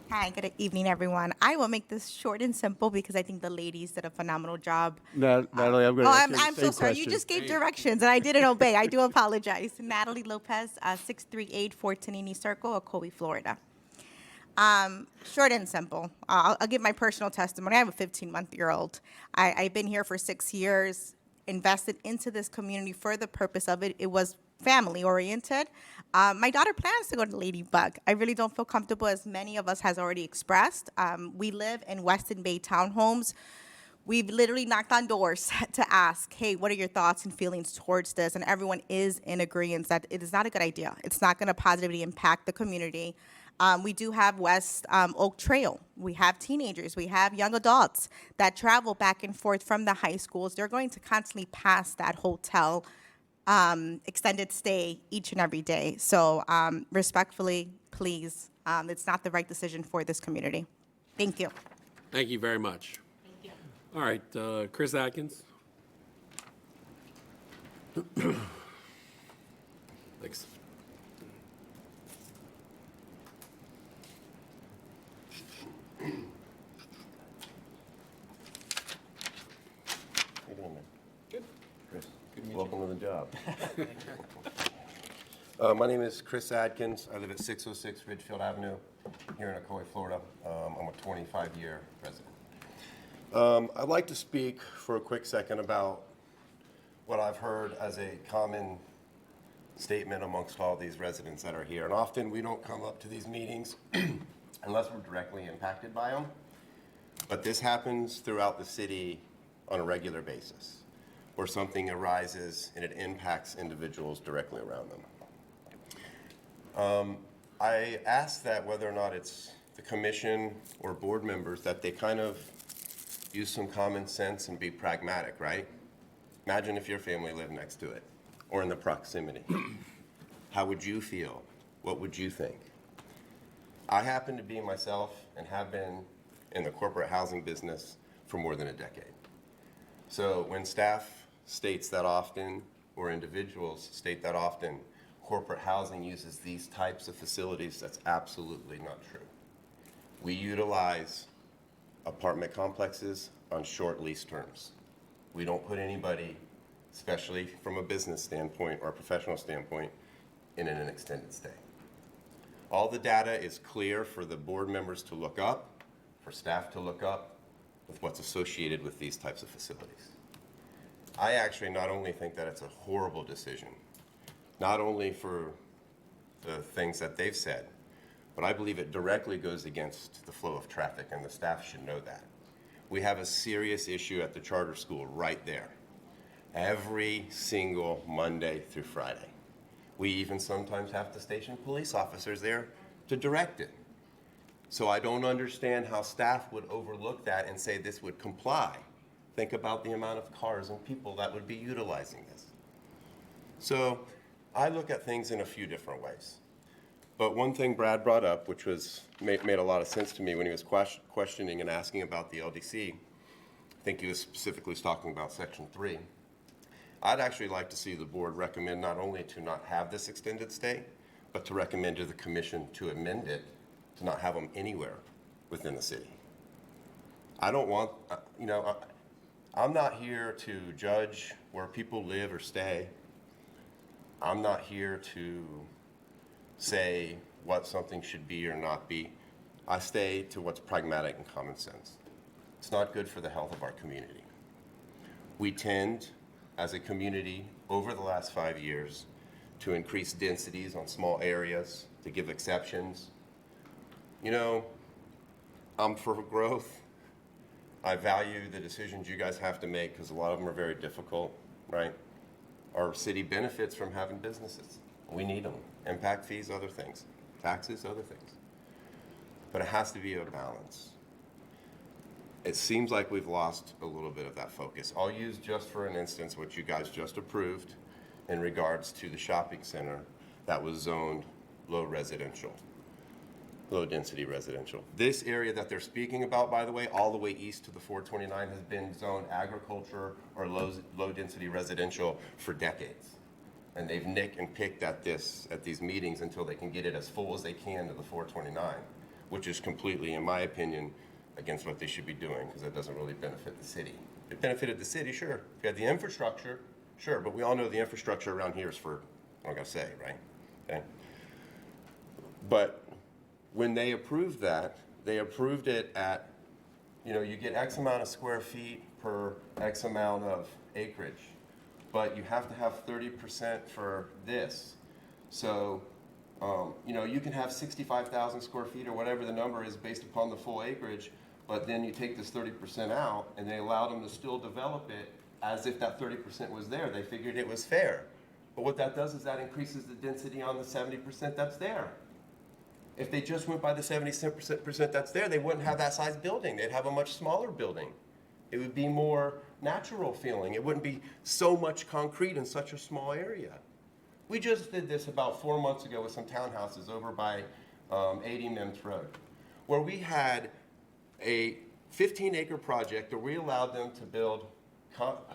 Hi, good evening, everyone. I will make this short and simple because I think the ladies did a phenomenal job. Natalie, I'm going to Oh, ask you the I'm same so sorry. You question. just gave directions and I didn't obey. I do apologize. Natalie Lopez, 638 Fort Tanini Circle, Ocoee, Florida. Short and simple. I'll give my personal testimony. I have a 15-month-old. I've been here for 6 years, invested into this community for the purpose of it. It was family-oriented. My daughter plans to go to Ladybug. I really don't feel comfortable, as many of us has already expressed. We live in Weston Bay townhomes. We've literally knocked on doors to ask, hey, what are your thoughts and feelings towards this? And everyone is in agreement that it is not a good idea. It's not going to positively impact the community. We do have West Oak Trail. We have teenagers. We have young adults that travel back and forth from the high schools. They're going to constantly pass that hotel extended stay each and every day. So respectfully, please, it's not the right decision for this community. Thank you. Thank you very much. Thank you. All right, Chris Atkins. Thanks. Welcome to the job. My name is Chris Adkins. I live at 606 Ridgefield Avenue here in Ocoee, Florida. I'm a 25-year resident. I'd like to speak for a quick second about what I've heard as a common statement amongst all these residents that are here. And often we don't come up to these meetings unless we're directly impacted by them. But this happens throughout the city on a regular basis, where something arises and it impacts individuals directly around them. I ask that whether or not it's the commission or board members, that they kind of use some common sense and be pragmatic, right? Imagine if your family lived next to it or in the proximity. How would you feel? What would you think? I happen to be myself and have been in the corporate housing business for more than a decade. So when staff states that often, or individuals state that often, corporate housing uses these types of facilities, that's absolutely not true. We utilize apartment complexes on short lease terms. We don't put anybody, especially from a business standpoint or a professional standpoint, in an extended stay. All the data is clear for the board members to look up, for staff to look up, with what's associated with these types of facilities. I actually not only think that it's a horrible decision, not only for the things that they've said, but I believe it directly goes against the flow of traffic, and the staff should know that. We have a serious issue at the charter school right there, every single Monday through Friday. We even sometimes have to station police officers there to direct it. So I don't understand how staff would overlook that and say this would comply. Think about the amount of cars and people that would be utilizing this. So I look at things in a few different ways. But one thing Brad brought up, which made a lot of sense to me when he was questioning and asking about the LDC, I think he was specifically talking about Section 3. I'd actually like to see the board recommend not only to not have this extended stay, but to recommend to the commission to amend it to not have them anywhere within the city. I don't want, I'm not here to judge where people live or stay. I'm not here to say what something should be or not be. I stay to what's pragmatic and common sense. It's not good for the health of our community. We tend, as a community, over the last 5 years, to increase densities on small areas, to give exceptions. I'm for growth. I value the decisions you guys have to make because a lot of them are very difficult, right? Our city benefits from having businesses. We need them. Impact fees, other things. Taxes, other things. But it has to be a balance. It seems like we've lost a little bit of that focus. I'll use just for an instance what you guys just approved in regards to the shopping center that was zoned low density residential. This area that they're speaking about, by the way, all the way east to the 429 has been zoned agriculture or low density residential for decades. And they've nicked and picked at these meetings until they can get it as full as they can to the 429, which is completely, in my opinion, against what they should be doing, because it doesn't really benefit the city. It benefited the city, sure. If you had the infrastructure, sure, but we all know the infrastructure around here is for, I'm gonna say, right? Okay. But when they approved that, they approved it at, you get X amount of square feet per X amount of acreage, but you have to have 30% for this. So, you can have 65,000 square feet or whatever the number is based upon the full acreage, but then you take this 30% out and they allowed them to still develop it as if that 30% was there. They figured it was fair. But what that does is that increases the density on the 70% that's there. If they just went by the 70% that's there, they wouldn't have that size building. They'd have a much smaller building. It would be more natural feeling. It wouldn't be so much concrete in such a small area. We just did this about 4 months ago with some townhouses over by 80 Mims Road, where we had a 15-acre project where we allowed them to build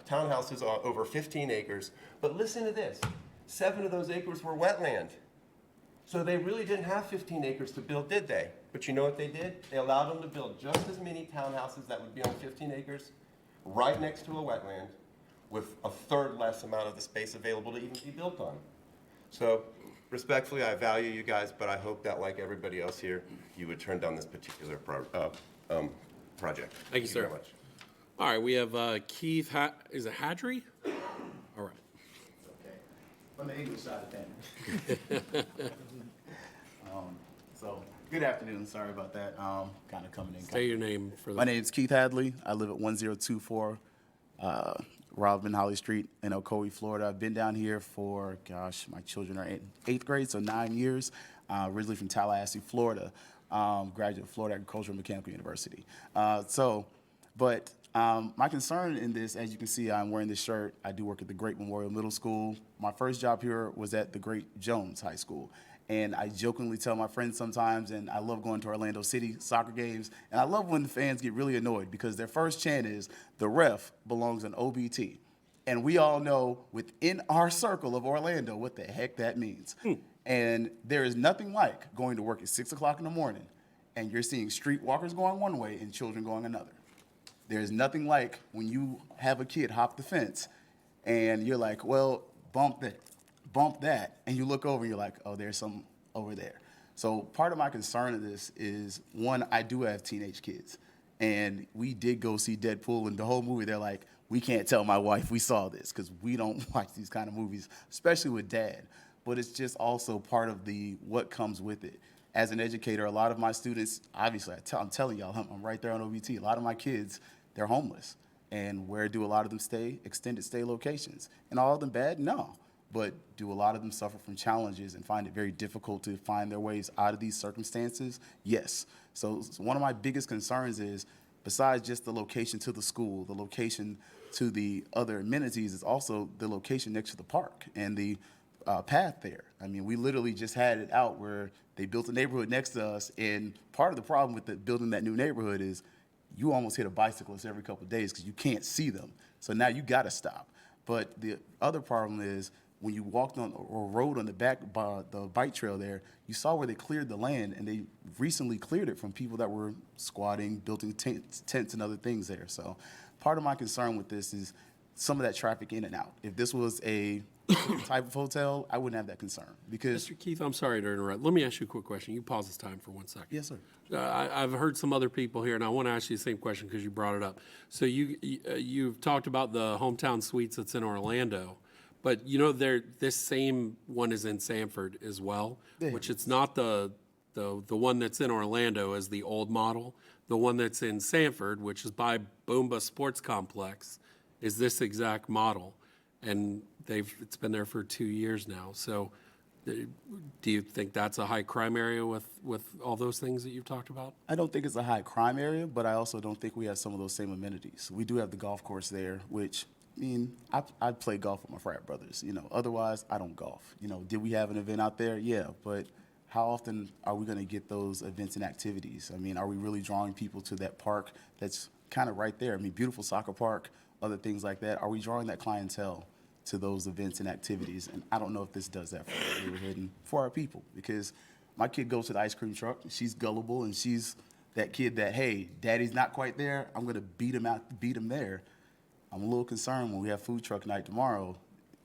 townhouses over 15 acres. But listen to this, 7 of those acres were wetland. So they really didn't have 15 acres to build, did they? But you know what they did? They allowed them to build just as many townhouses that would be on 15 acres right next to a wetland with a third less less amount of the space available to even be built on. So respectfully, I value you guys, but I hope that, like everybody else here, you would turn down this particular project. Thank you, sir. very much. All right, we have Keith, is it Hadry? All right. On the English side of things. So, good afternoon. Sorry about that. Kind of coming in. Say your name for the. My name is Keith Hadley. I live at 1024 Robin Holly Street in Ocoee, Florida. I've been down here for, gosh, my children are in 8th grade, so 9 years. Originally from Tallahassee, Florida. Graduate of Florida Agricultural and Mechanical University. My concern in this, as you can see, I'm wearing this shirt. I do work at the Great Memorial Middle School. My first job here was at the Great Jones High School. And I jokingly tell my friends sometimes, and I love going to Orlando City soccer games, and I love when the fans get really annoyed because their first chant is, the ref belongs in OBT. And we all know within our circle of Orlando what the heck that means. And there is nothing like going to work at 6 o'clock in the morning and you're seeing streetwalkers going one way and children going another. There's nothing like when you have a kid hop the fence and you're like, well, bump that, and you look over and you're like, oh, there's some over there. So part of my concern of this is, one, I do have teenage kids, and we did go see Deadpool, and the whole movie, they're like, we can't tell my wife we saw this because we don't watch these kind of movies, especially with dad. But it's just also part of what comes with it. As an educator, a lot of my students, obviously, I'm telling y'all, I'm right there on OBT. A lot of my kids, they're homeless. And where do a lot of them stay? Extended stay locations. And all of them bad? No. But do a lot of them suffer from challenges and find it very difficult to find their ways out of these circumstances? Yes. So one of my biggest concerns is, besides just the location to the school, the location to the other amenities, is also the location next to the park and the path there. I mean, we literally just had it out where they built a neighborhood next to us, and part of the problem with building that new neighborhood is you almost hit a bicyclist every couple of days because you can't see them. So now you got to stop. But the other problem is, when you walked on or rode on the back by the bike trail there, you saw where they cleared the land, and they recently cleared it from people that were squatting, building tents and other things there. So part of my concern with this is some of that traffic in and out. If this was a type of hotel, I wouldn't have that concern because. Mr. Keith, I'm sorry to interrupt. Let me ask you a quick question. You pause this time for 1 second. Yes, sir. I've heard some other people here, and I want to ask you the same question because you brought it up. So you've talked about the hometown suites that's in Orlando, but you know this same one is in Sanford as well, which it's not the one that's in Orlando as the old model. The one that's in Sanford, which is by Boomba Sports Complex, is this exact model, and it's been there for 2 years now. So do you think that's a high crime area with all those things that you've talked about? I don't think it's a high crime area, but I also don't think we have some of those same amenities. We do have the golf course there, which, I mean, I play golf with my frat brothers. Otherwise I don't golf. Did we have an event out there? Yeah, but how often are we going to get those events and activities? I mean, are we really drawing people to that park that's kind of right there? I mean, beautiful soccer park, other things like that. Are we drawing that clientele to those events and activities? And I don't know if this does that for our neighborhood and for our people, because my kid goes to the ice cream truck. She's gullible, and she's that kid that, hey, daddy's not quite there, I'm going to beat him there. I'm a little concerned when we have food truck night tomorrow,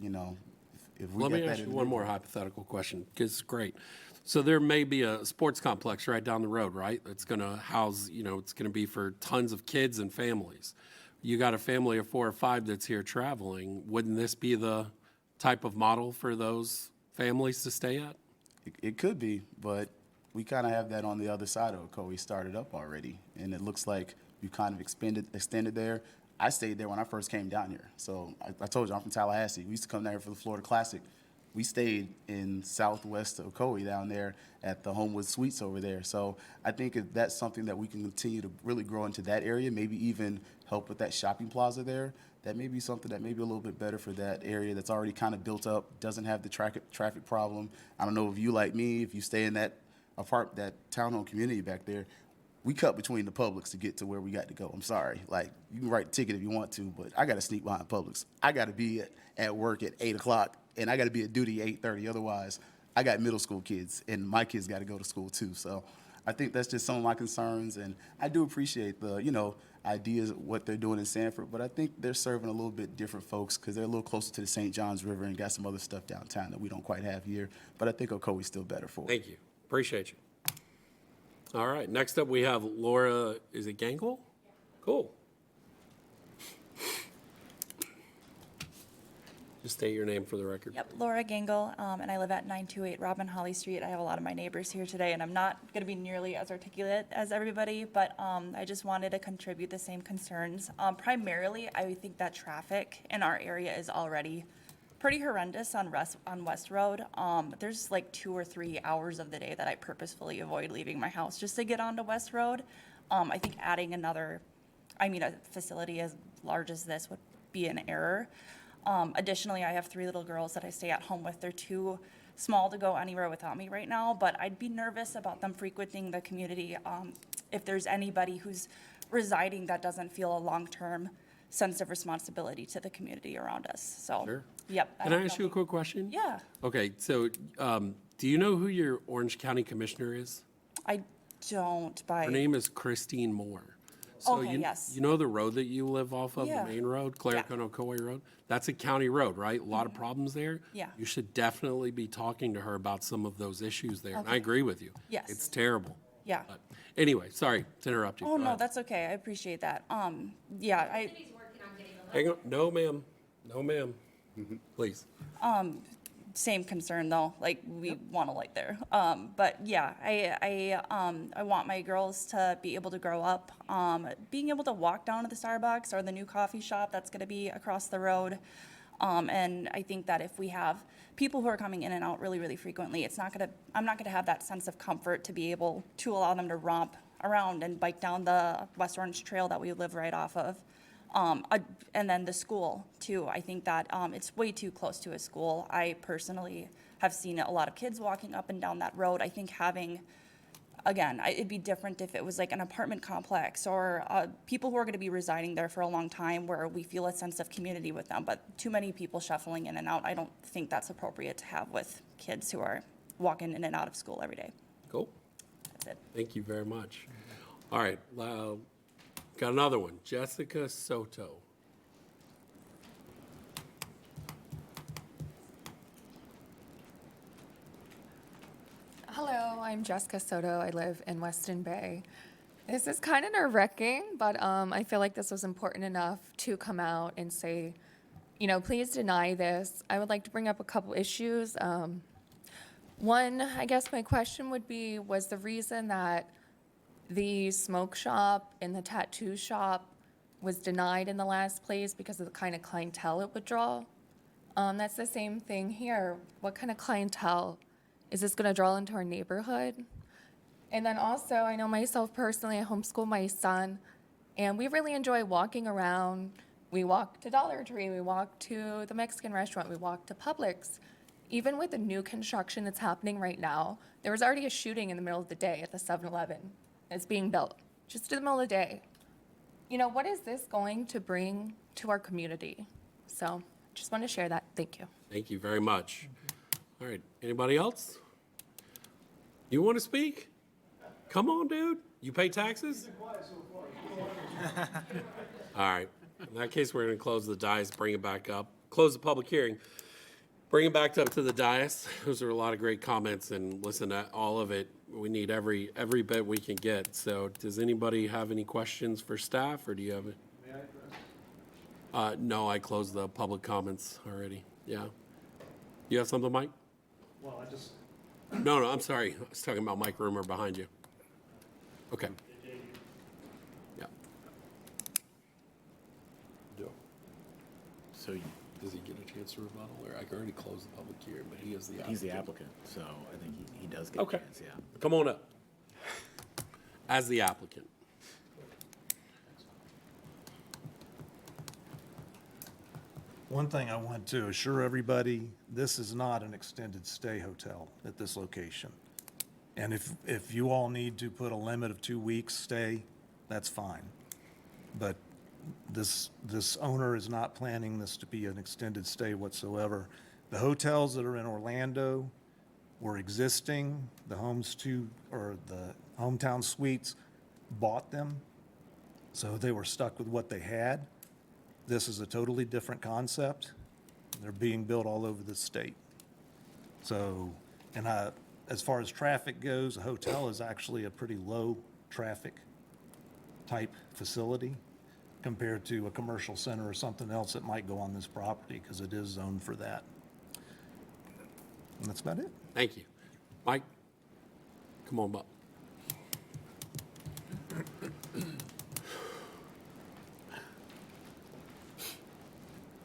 if we Let get me that ask you in the one more hypothetical question, because it's great. So there may be a sports complex right down the road, right? It's going to house, it's going to be for tons of kids and families. You got a family of 4 or 5 that's here traveling. Wouldn't this be the type of model for those families to stay at? It could be, but we kind of have that on the other side of Ocoee started up already, and it looks like you kind of extended there. I stayed there when I first came down here. So I told you, I'm from Tallahassee. We used to come down here for the Florida Classic. We stayed in southwest Ocoee down there at the Homewood Suites over there. So I think if that's something that we can continue to really grow into that area, maybe even help with that shopping plaza there, that may be something that may be a little bit better for that area that's already kind of built up, doesn't have the traffic problem. I don't know if you like me, if you stay in that townhome community back there, we cut between the Publix to get to where we got to go. I'm sorry. Like, you can write a ticket if you want to, but I got to sneak behind Publix. I got to be at work at 8 o'clock, and I got to be at duty at 8:30. Otherwise, I got middle school kids, and my kids got to go to school too. So I think that's just some of my concerns, and I do appreciate ideas of what they're doing in Sanford, but I think they're serving a little bit different folks because they're a little closer to the St. Johns River and got some other stuff downtown that we don't quite have here. But I think Ocoee's still better for it. Thank you. Appreciate you. All right, next up we have Laura, is it Gangle? Cool. Just state your name for the record. Yep, Laura Gangle, and I live at 928 Robin Holly Street. I have a lot of my neighbors here today, and I'm not going to be nearly as articulate as everybody, but I just wanted to contribute the same concerns. Primarily, I think that traffic in our area is already pretty horrendous on West Road. There's like 2 or 3 hours of the day that I purposefully avoid leaving my house just to get onto West Road. I think adding a facility as large as this would be an error. Additionally, I have 3 little girls that I stay at home with. They're too small to go anywhere without me right now, but I'd be nervous about them frequenting the community if there's anybody who's residing that doesn't feel a long-term sense of responsibility to the community around us. So, Sure. Yep. Can I ask you a quick question? Yeah, Okay, so do you know who your Orange County Commissioner is? I don't by. Her name is Christine Moore. So Okay, yes. You know the road that you live off of, Yeah. the main road, Cleric and Ocoee Road? That's a county road, right? A lot of problems there? Yeah. You should definitely be talking to her about some of those issues there. And I Okay. agree with you. Yes. It's terrible. Yeah. But anyway, sorry to interrupt you. Oh, Go no, ahead. that's okay. I appreciate that. Yeah, Hang on. No, ma'am. No, ma'am. Please. same concern though, like we want a light there. But yeah, I want my girls to be able to grow up, being able to walk down to the Starbucks or the new coffee shop that's gonna be across the road. And I think that if we have people who are coming in and out really, really frequently, I'm not gonna have that sense of comfort to be able to allow them to romp around and bike down the West Orange Trail that we live right off of. And then the school too. I think that it's way too close to a school. I personally have seen a lot of kids walking up and down that road. I think it'd be different if it was like an apartment complex or people who are going to be residing there for a long time where we feel a sense of community with them. But too many people shuffling in and out, I don't think that's appropriate to have with kids who are walking in and out of school every day. Cool. That's it. Thank you very much. All right, got another one. Jessica Soto. Hello, I'm Jessica Soto. I live in Weston Bay. This is kind of nerve-wracking, but I feel like this was important enough to come out and say, please deny this. I would like to bring up a couple issues. One, I guess my question would be, was the reason that the smoke shop and the tattoo shop was denied in the last place because of the kind of clientele it would draw? That's the same thing here. What kind of clientele is this going to draw into our neighborhood? And then also, I know myself personally, I homeschool my son, and we really enjoy walking around. We walk to Dollar Tree, we walk to the Mexican restaurant, we walk to Publix. Even with the new construction that's happening right now, there was already a shooting in the middle of the day at the 7-Eleven. It's being built, just in the middle of the day. What is this going to bring to our community? So, just want to share that. Thank you. Thank you very much. All right, anybody else? You want to speak? Come on, dude. You pay taxes? All right. In that case, we're going to close the dais, bring it back up, close the public hearing, bring it back up to the dais. Those are a lot of great comments, and listen to all of it. We need every bit we can get. So does anybody have any questions for staff, or do you have it? May I address? No, I closed the public comments already. Yeah. You have something, Mike? Well, I just. No, I'm sorry. I was talking about Mike Rumor behind you. Okay. Yeah. So Does he get a chance to rebuttal, or I already closed the public hearing, but he is the applicant. he's the applicant, so I think he does get a Okay. chance, yeah. Come on up. As the applicant. One thing I want to assure everybody, this is not an extended stay hotel at this location. And if you all need to put a limit of 2 weeks stay, that's fine. But this owner is not planning this to be an extended stay whatsoever. The hotels that are in Orlando were existing, the hometown suites bought them. So they were stuck with what they had. This is a totally different concept. They're being built all over the state. So, and as far as traffic goes, a hotel is actually a pretty low traffic type facility compared to a commercial center or something else that might go on this property, because it is zoned for that. And that's about it. Thank you. Mike, come on up.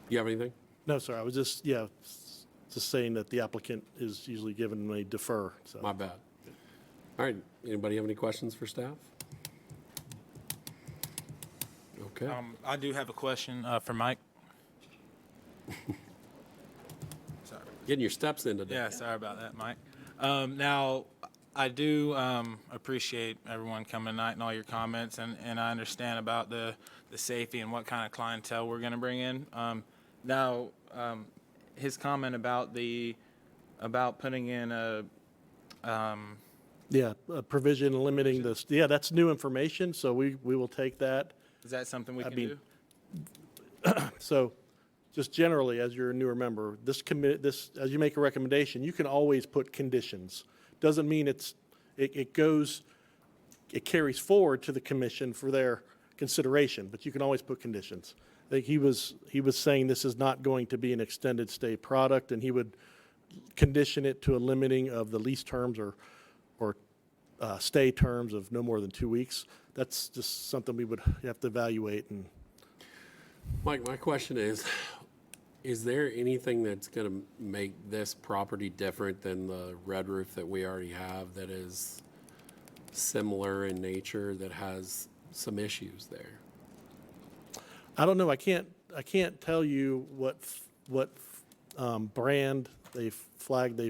You have anything? No, sir, I was just saying that the applicant is usually given a defer, so. My bad. All right, anybody have any questions for staff? Okay. I do have a question for Mike. Sorry. Getting your steps in today. Yeah, sorry about that, Mike. Now, I do appreciate everyone coming tonight and all your comments, and I understand about the safety and what kind of clientele we're going to bring in. Now, his comment about putting in a provision limiting this, that's new information, so we will take that. is that something we can do? So, just generally, as you're a newer member, as you make a recommendation, you can always put conditions. Doesn't mean it carries forward to the commission for their consideration, but you can always put conditions. I think he was saying this is not going to be an extended stay product, and he would condition it to a limiting of the lease terms or stay terms of no more than 2 weeks. That's just something we would have to evaluate. And Mike, my question is there anything that's going to make this property different than the red roof that we already have that is similar in nature, that has some issues there? I don't know. I can't tell you what brand they flagged.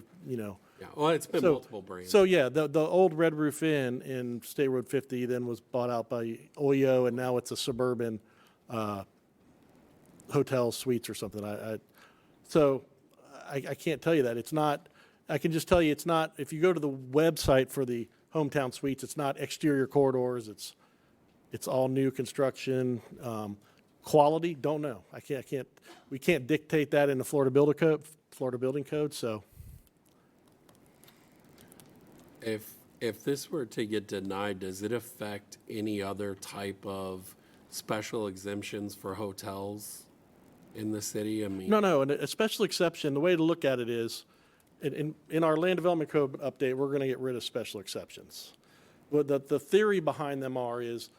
Yeah, well, it's been multiple brands. So yeah, the old Red Roof Inn in State Road 50 then was bought out by Ocoee, and now it's a suburban hotel suites or something. So I can't tell you that. It's not. I can just tell you it's not. If you go to the website for the Hometown Suites, it's not exterior corridors. It's all new construction. Quality, don't know. We can't dictate that in the Florida Building Code. So, if this were to get denied, does it affect any other type of special exemptions for hotels in the city? I mean, no. And a special exception, the way to look at it is, in our land development code update, we're going to get rid of special exceptions. What the theory behind them is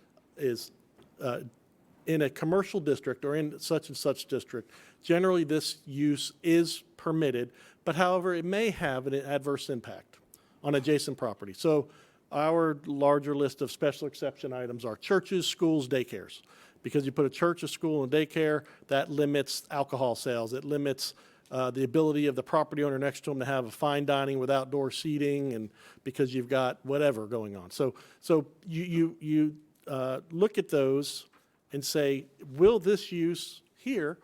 in a commercial district or in such and such district, generally this use is permitted, but however, it may have an adverse impact on adjacent property. So our larger list of special exception items are churches, schools, daycares. Because you put a church, a school, and daycare, that limits alcohol sales. It limits the ability of the property owner next to them to have a fine dining with outdoor seating, and because you've got whatever going on. So you look at those and say, will this use here,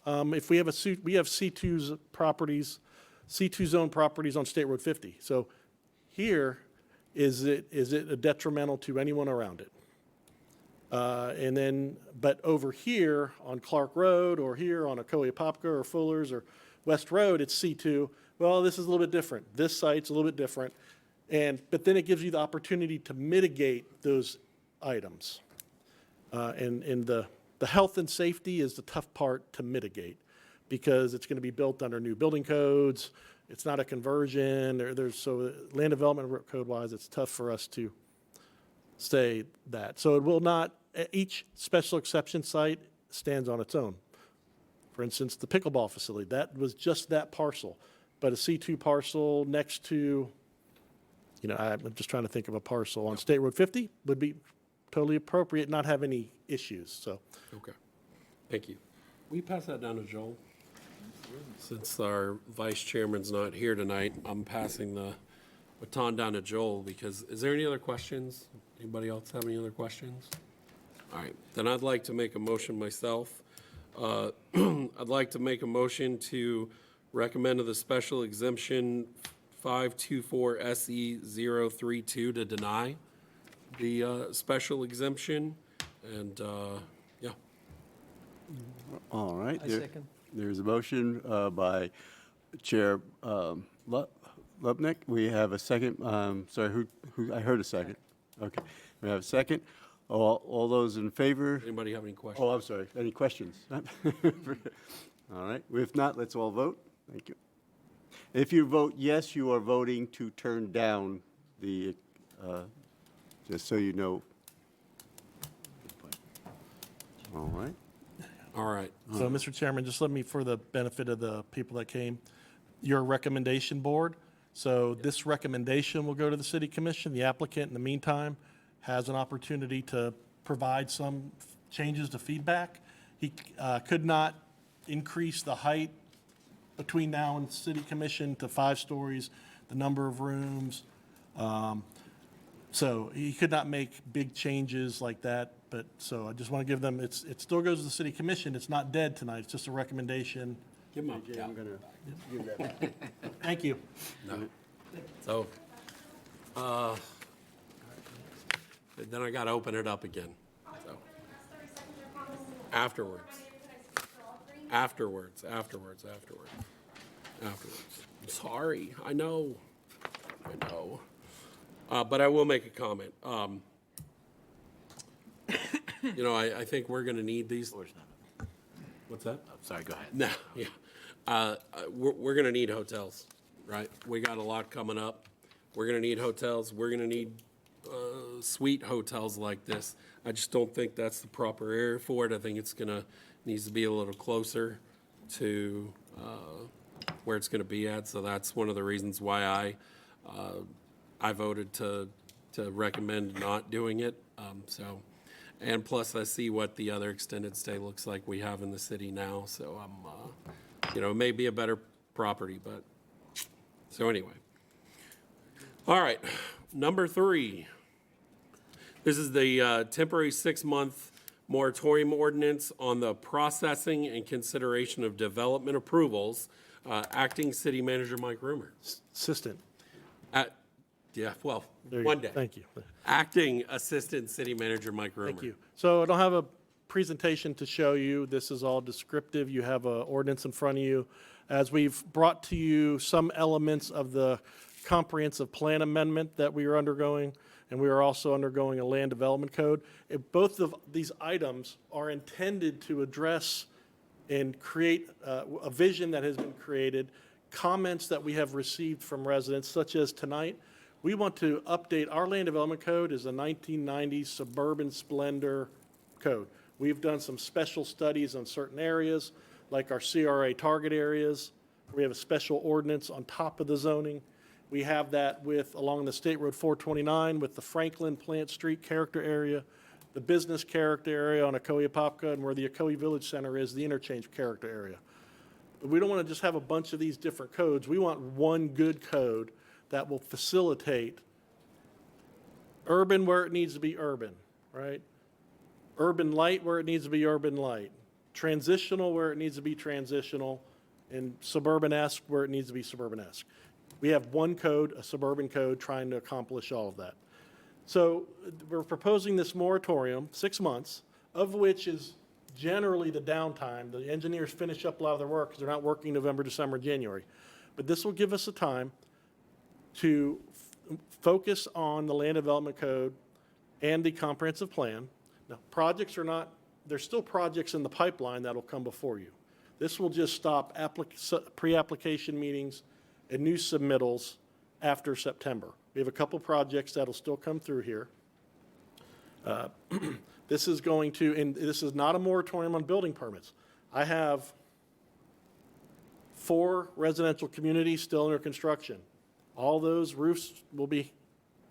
if we have C2 properties, C2 zone properties on State Road 50. So here, is it a detrimental to anyone around it? But over here on Clark Road, or here on Ocoee, Popka, or Fuller's, or West Road, it's C2. Well, this is a little bit different. This site's a little bit different. But then it gives you the opportunity to mitigate those items. And the health and safety is the tough part to mitigate, because it's going to be built under new building codes. It's not a conversion. So land development code-wise, it's tough for us to say that. So it will not, each special exception site stands on its own. For instance, the pickleball facility, that was just that parcel. But a C2 parcel next to, I'm just trying to think of a parcel on State Road 50 would be totally appropriate, not have any issues, so. Okay, thank you. Will you pass that down to Joel? Since our vice chairman's not here tonight, I'm passing the baton down to Joel, because, is there any other questions? Anybody else have any other questions? All right, then I'd like to make a motion myself. I'd like to make a motion to recommend to the special exemption 524 SE 032 to deny the special exemption And, yeah. All right. I there- second. There's a motion by Chair Lubnick. We have a second, sorry, who, I heard a second. Okay, we have a second. All those in favor? Anybody have any questions? Oh, I'm sorry, any questions? All right, if not, let's all vote. Thank you. If you vote yes, you are voting to turn down the, just so you know. All right. All right. So, Mr. Chairman, just let me, for the benefit of the people that came, your recommendation board. So this recommendation will go to the city commission. The applicant, in the meantime, has an opportunity to provide some changes to feedback. He could not increase the height between now and city commission to 5 stories, the number of rooms. So he could not make big changes like that, but, so I just want to give them, it still goes to the city commission. It's not dead tonight, it's just a recommendation. Give them AJ, I'm gonna give that back. Thank you. No. So, then I got to open it up again. So. Afterwards. Afterwards. I'm sorry. I know. But I will make a comment. You know, I think we're going to need these. What's that? Sorry, go ahead. No, yeah. We're going to need hotels, right? We got a lot coming up. We're going to need hotels. We're going to need suite hotels like this. I just don't think that's the proper area for it. I think it's needs to be a little closer to where it's going to be at. So that's one of the reasons why I voted to recommend not doing it. And plus I see what the other extended stay looks like we have in the city now. So you know, it may be a better property, but so anyway. All right, number 3. This is the temporary 6-month moratorium ordinance on the processing and consideration of development approvals. Acting City Manager Mike Roomer. Assistant. Yeah, well, There you one go. day. Thank you. Acting Assistant City Manager Mike Roomer. Thank you. So I don't have a presentation to show you. This is all descriptive. You have an ordinance in front of you. As we've brought to you some elements of the comprehensive plan amendment that we are undergoing, and we are also undergoing a land development code. Both of these items are intended to address and create a vision that has been created, comments that we have received from residents, such as tonight. We want to update our land development code is a 1990s suburban splendor code. We've done some special studies on certain areas, like our CRA target areas. We have a special ordinance on top of the zoning. We have that along the State Road 429 with the Franklin Plant Street character area, the business character area on Ocoee Apopka, and where the Ocoee Village Center is, the interchange character area. But we don't want to just have a bunch of these different codes. We want one good code that will facilitate urban where it needs to be urban, right? Urban light where it needs to be urban light. Transitional where it needs to be transitional, and suburban-esque where it needs to be suburban-esque. We have one code, a suburban code, trying to accomplish all of that. So we're proposing this moratorium, 6 months, of which is generally the downtime. The engineers finish up a lot of their work because they're not working November, December, January. But this will give us a time to focus on the land development code and the comprehensive plan. Now, projects are not, there's still projects in the pipeline that'll come before you. This will just stop pre-application meetings and new submittals after September. We have a couple projects that'll still come through here. This is going to, and this is not a moratorium on building permits. I have 4 residential communities still under construction. All those roofs will be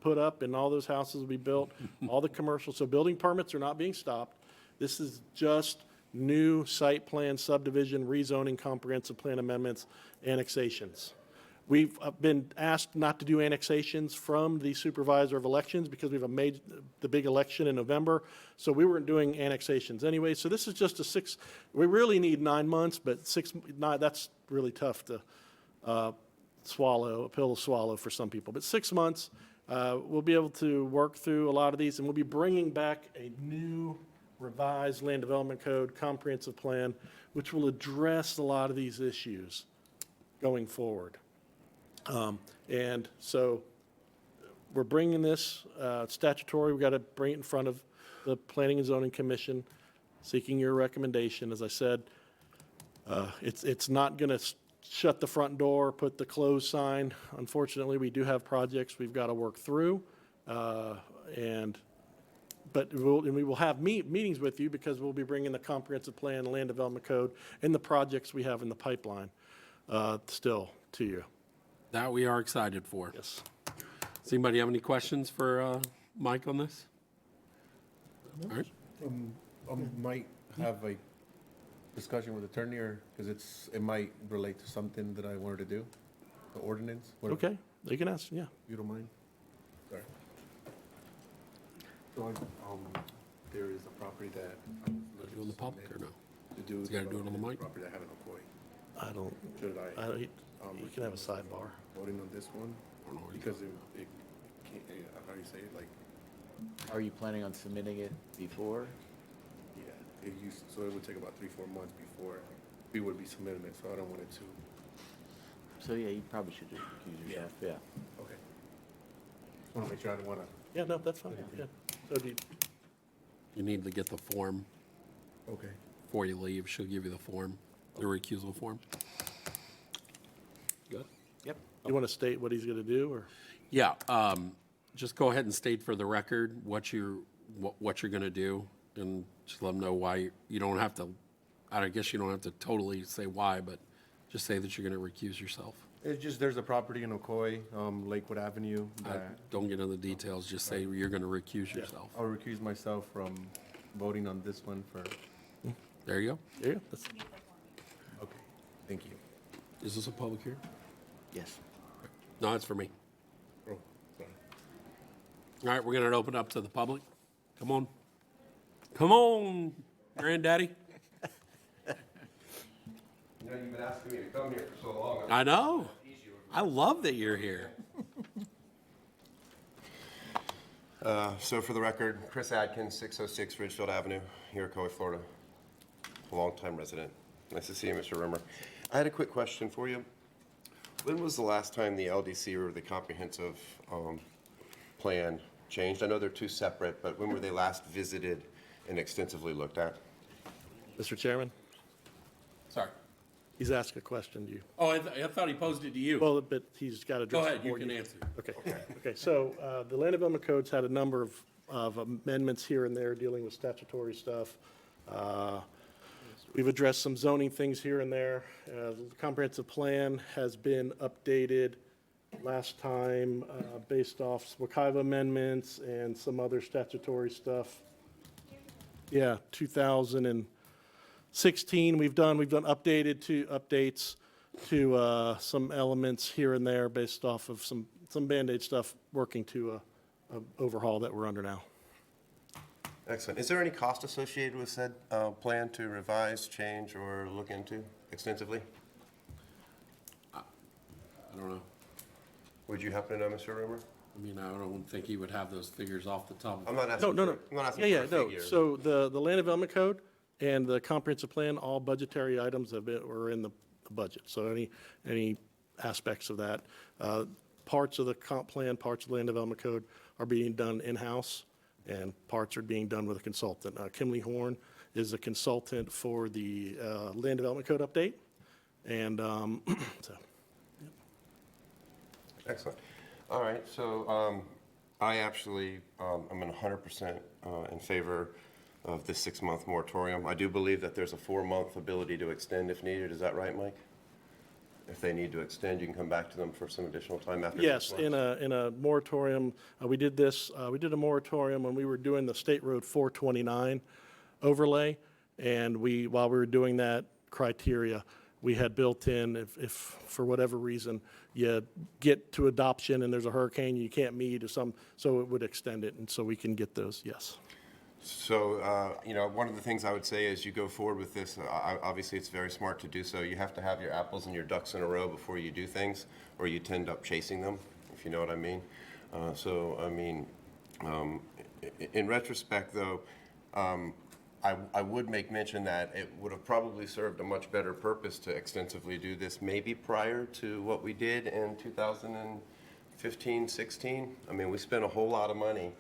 put up and all those houses will be built, all the commercial. So building permits are not being stopped. This is just new site plan, subdivision, rezoning, comprehensive plan amendments, annexations. We've been asked not to do annexations from the supervisor of elections because we have the big election in November. So we weren't doing annexations anyway. So this is just we really need 9 months, but 9, that's really tough to a pill to swallow for some people. But 6 months, we'll be able to work through a lot of these, and we'll be bringing back a new revised land development code, comprehensive plan, which will address a lot of these issues going forward. And so we're bringing this statutory, we've got to bring it in front of the Planning and Zoning Commission, seeking your recommendation. As I said, it's not going to shut the front door, put the close sign. Unfortunately, we do have projects we've got to work through. But we will have meetings with you because we'll be bringing the comprehensive plan, land development code, and the projects we have in the pipeline still to you. That we are excited for. Yes. Does anybody have any questions for Mike on this? All right. Might have a discussion with attorney, or, because it might relate to something that I wanted to do, the ordinance. Okay, you can ask, yeah. You don't mind? Sorry. So, there is a property that I was Do it on the public or no? to do. You gotta do it on the mic? Property I have in Ocoee. I don't, Should we can have a sidebar. voting on this one? I don't know what Because it can't, how do you say it, like, Are you planning on submitting it before? yeah, so it would take about 3-4 months before we would be submitting it, so I don't want it to. So yeah, you probably should recuse yourself, yeah. Okay. Want to make sure I don't want to. Yeah, no, that's fine, yeah. So do you, You need to get the form Okay. before you leave. She'll give you the form, the recusal form. Good? Yep. you want to state what he's going to do, or? Yeah, just go ahead and state for the record what you're going to do, and just let them know why. You don't have to, I guess you don't have to totally say why, but just say that you're going to recuse yourself. It's just, there's a property in Ocoee, Lakewood Avenue, that Don't get into the details, just say you're going to recuse yourself. I'll recuse myself from voting on this one for, There you go. There you go. That's- okay, thank you. Is this a public hearing? Yes. No, it's for me. Oh, sorry. All right, we're going to open up to the public. Come on. Come on, Granddaddy. You know, you've been asking me to come here for so long. I know. I love that you're here. So for the record, Chris Adkins, 606 Ridgefield Avenue, here in Ocoee, Florida. A longtime resident. Nice to see you, Mr. Rimmer. I had a quick question for you. When was the last time the LDC or the comprehensive plan changed? I know they're two separate, but when were they last visited and extensively looked at? Mr. Chairman, Sorry. he's asked a question to you. Oh, I thought he posed it to you. Well, but he's got to Go address ahead, it you more. can answer. Okay, okay, so the land development code's had a number of amendments here and there dealing with statutory stuff. We've addressed some zoning things here and there. The comprehensive plan has been updated last time based off Wakaiva amendments and some other statutory stuff. Yeah, 2016, we've done updates to some elements here and there based off of some Band-Aid stuff, working to a overhaul that we're under now. Excellent. Is there any cost associated with said plan to revise, change, or look into extensively? I don't know. Would you happen to know, Mr. Rimmer? I mean, I don't think he would have those figures off the top. I'm not asking No. I'm not asking Yeah, for a figure. So the land development code and the comprehensive plan, all budgetary items were in the budget. So any aspects of that, parts of the comp plan, parts of the land development code are being done in-house, and parts are being done with a consultant. Kimley Horn is a consultant for the land development code update, and so. Excellent. All right, so I actually am in 100% in favor of this 6-month moratorium. I do believe that there's a 4-month ability to extend if needed. Is that right, Mike? If they need to extend, you can come back to them for some additional time after 6 Yes, months? in a moratorium, we did a moratorium when we were doing the State Road 429 overlay, and while we were doing that criteria, we had built in, if for whatever reason you get to adoption and there's a hurricane you can't meet, so it would extend it, and so we can get those, yes. So, one of the things I would say as you go forward with this, obviously it's very smart to do so. You have to have your apples and your ducks in a row before you do things, or you tend up chasing them, if you know what I mean. In retrospect, though, I would make mention that it would have probably served a much better purpose to extensively do this maybe prior to what we did in 2015, 16. I mean, we spent a whole lot of money,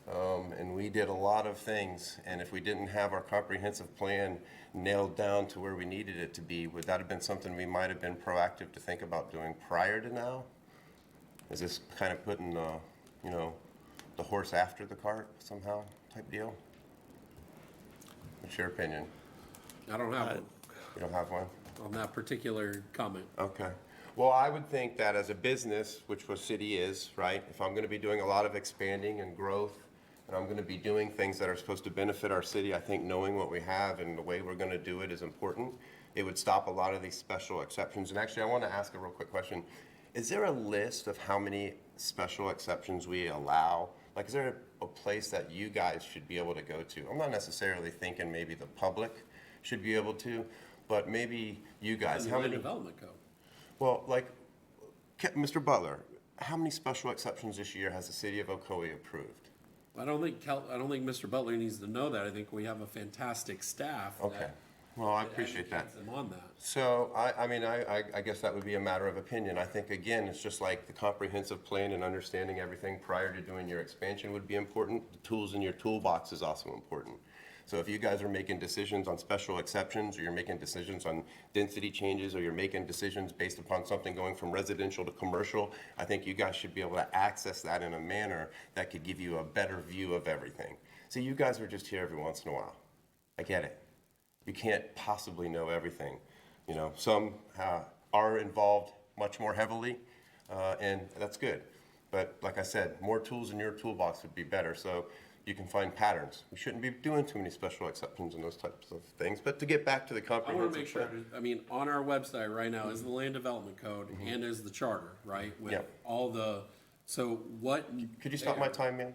and we did a lot of things, and if we didn't have our comprehensive plan nailed down to where we needed it to be, would that have been something we might have been proactive to think about doing prior to now? Is this kind of putting, you know, the horse after the cart somehow type deal? What's your opinion? I don't have one You don't have one? on that particular comment. Okay. Well, I would think that as a business, which what city is, right? If I'm gonna be doing a lot of expanding and growth, and I'm gonna be doing things that are supposed to benefit our city, I think knowing what we have and the way we're gonna do it is important. It would stop a lot of these special exceptions. And actually, I wanna ask a real quick question. Is there a list of how many special exceptions we allow? Like, is there a place that you guys should be able to go to? I'm not necessarily thinking maybe the public should be able to, but maybe you guys. How many development code? Well, like, Mr. Butler, how many special exceptions this year has the city of Ocoee approved? I don't think Mr. Butler needs to know that. I think we have a fantastic staff. Okay. Well, I appreciate that. educates them on that. So, I mean, I guess that would be a matter of opinion. I think, again, it's just like the comprehensive plan and understanding everything prior to doing your expansion would be important. The tools in your toolbox is also important. So if you guys are making decisions on special exceptions, or you're making decisions on density changes, or you're making decisions based upon something going from residential to commercial, I think you guys should be able to access that in a manner that could give you a better view of everything. See, you guys are just here every once in a while. I get it. You can't possibly know everything. You know, some are involved much more heavily, and that's good. But like I said, more tools in your toolbox would be better, so you can find patterns. We shouldn't be doing too many special exceptions and those types of things. But to get back to the I comprehensive want to make sure, I mean, on our website right now is the land development code and is the charter, right? With Yep. all the, so what? Could you stop my time, man?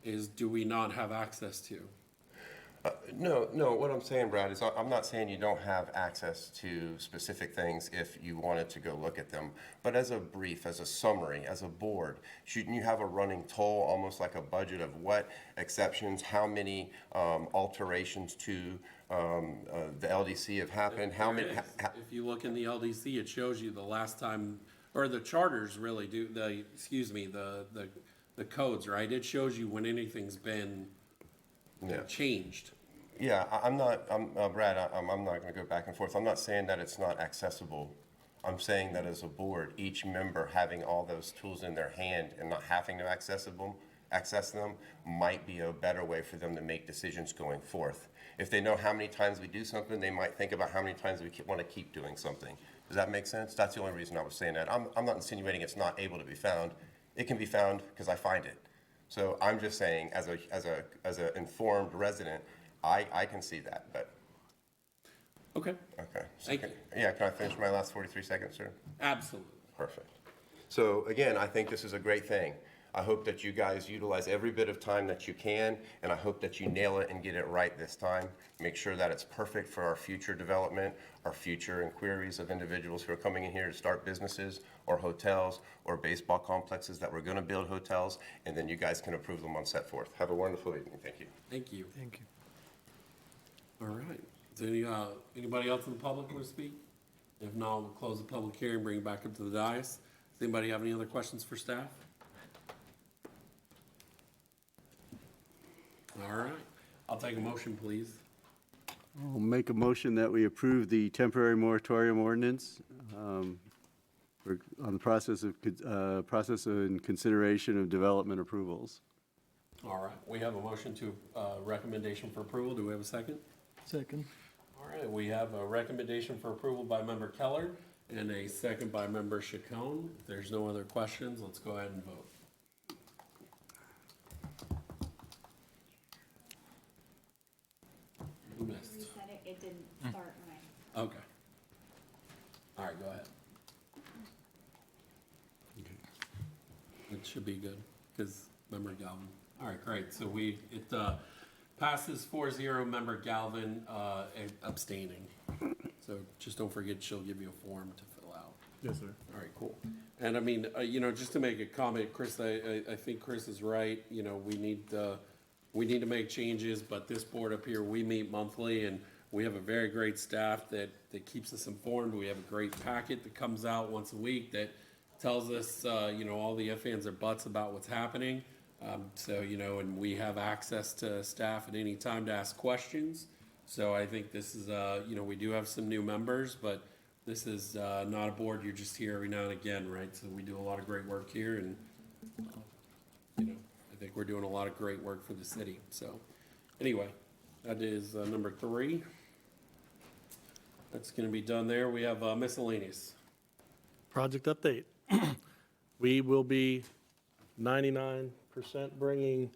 Is do we not have access to? No, what I'm saying, Brad, is I'm not saying you don't have access to specific things if you wanted to go look at them. But as a brief, as a summary, as a board, shouldn't you have a running toll, almost like a budget of what exceptions, how many alterations to the LDC have happened, how many? There is. If you look in the LDC, it shows you the last time, or the charters really do, the codes, right? It shows you when anything's been changed. Yeah, Brad, I'm not gonna go back and forth. I'm not saying that it's not accessible. I'm saying that as a board, each member having all those tools in their hand and not having to access them might be a better way for them to make decisions going forth. If they know how many times we do something, they might think about how many times we want to keep doing something. Does that make sense? That's the only reason I was saying that. I'm not insinuating it's not able to be found. It can be found because I find it. So I'm just saying, as an informed resident, I can see that, but. Okay. Okay. So Thank you. Yeah, can I finish my last 43 seconds, sir? Absolutely. Perfect. So again, I think this is a great thing. I hope that you guys utilize every bit of time that you can, and I hope that you nail it and get it right this time. Make sure that it's perfect for our future development, our future inquiries of individuals who are coming in here to start businesses or hotels or baseball complexes that we're going to build hotels, and then you guys can approve them on set forth. Have a wonderful evening. Thank you. Thank you. Thank you. All right. Is anybody else in the public want to speak? If not, we'll close the public hearing, bring it back up to the dais. Does anybody have any other questions for staff? All right. I'll take a motion, please. I'll make a motion that we approve the temporary moratorium ordinance on the process and consideration of development approvals. All right. We have a motion to recommendation for approval. Do we have a second? Second. All right. We have a recommendation for approval by Member Keller and a second by Member Chacon. If there's no other questions, let's go ahead and vote. Who missed? It didn't start when I. Okay. All right, go ahead. It should be good, because Member Galvin. All right, great. So it passes 4-0, Member Galvin abstaining. So just don't forget, she'll give you a form to fill out. Yes, sir. All right, cool. And I mean, just to make a comment, Chris, I think Chris is right. We need we need to make changes, but this board up here, we meet monthly, and we have a very great staff that keeps us informed. We have a great packet that comes out once a week that tells us, all the ifs, ands, or buts about what's happening. And we have access to staff at any time to ask questions. So I think this is, we do have some new members, but this is not a board you're just here every now and again, right? So we do a lot of great work here, and, I think we're doing a lot of great work for the city. So anyway, that is number 3. That's going to be done there. We have miscellaneous. Project update. We will be 99% bringing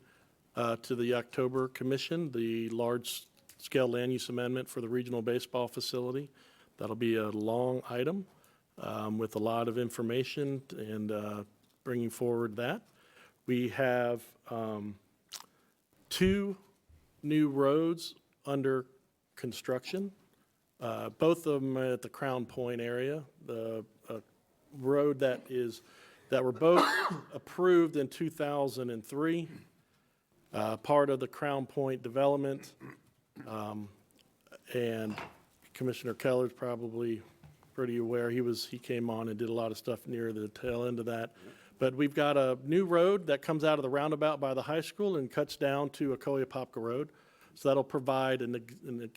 to the October commission the large-scale land use amendment for the regional baseball facility. That'll be a long item with a lot of information and bringing forward that. We have 2 new roads under construction, both of them at the Crown Point area. The road that were both approved in 2003, part of the Crown Point development, and Commissioner Keller's probably pretty aware. He came on and did a lot of stuff near the tail end of that. But we've got a new road that comes out of the roundabout by the high school and cuts down to Ocoee Road. So that'll provide an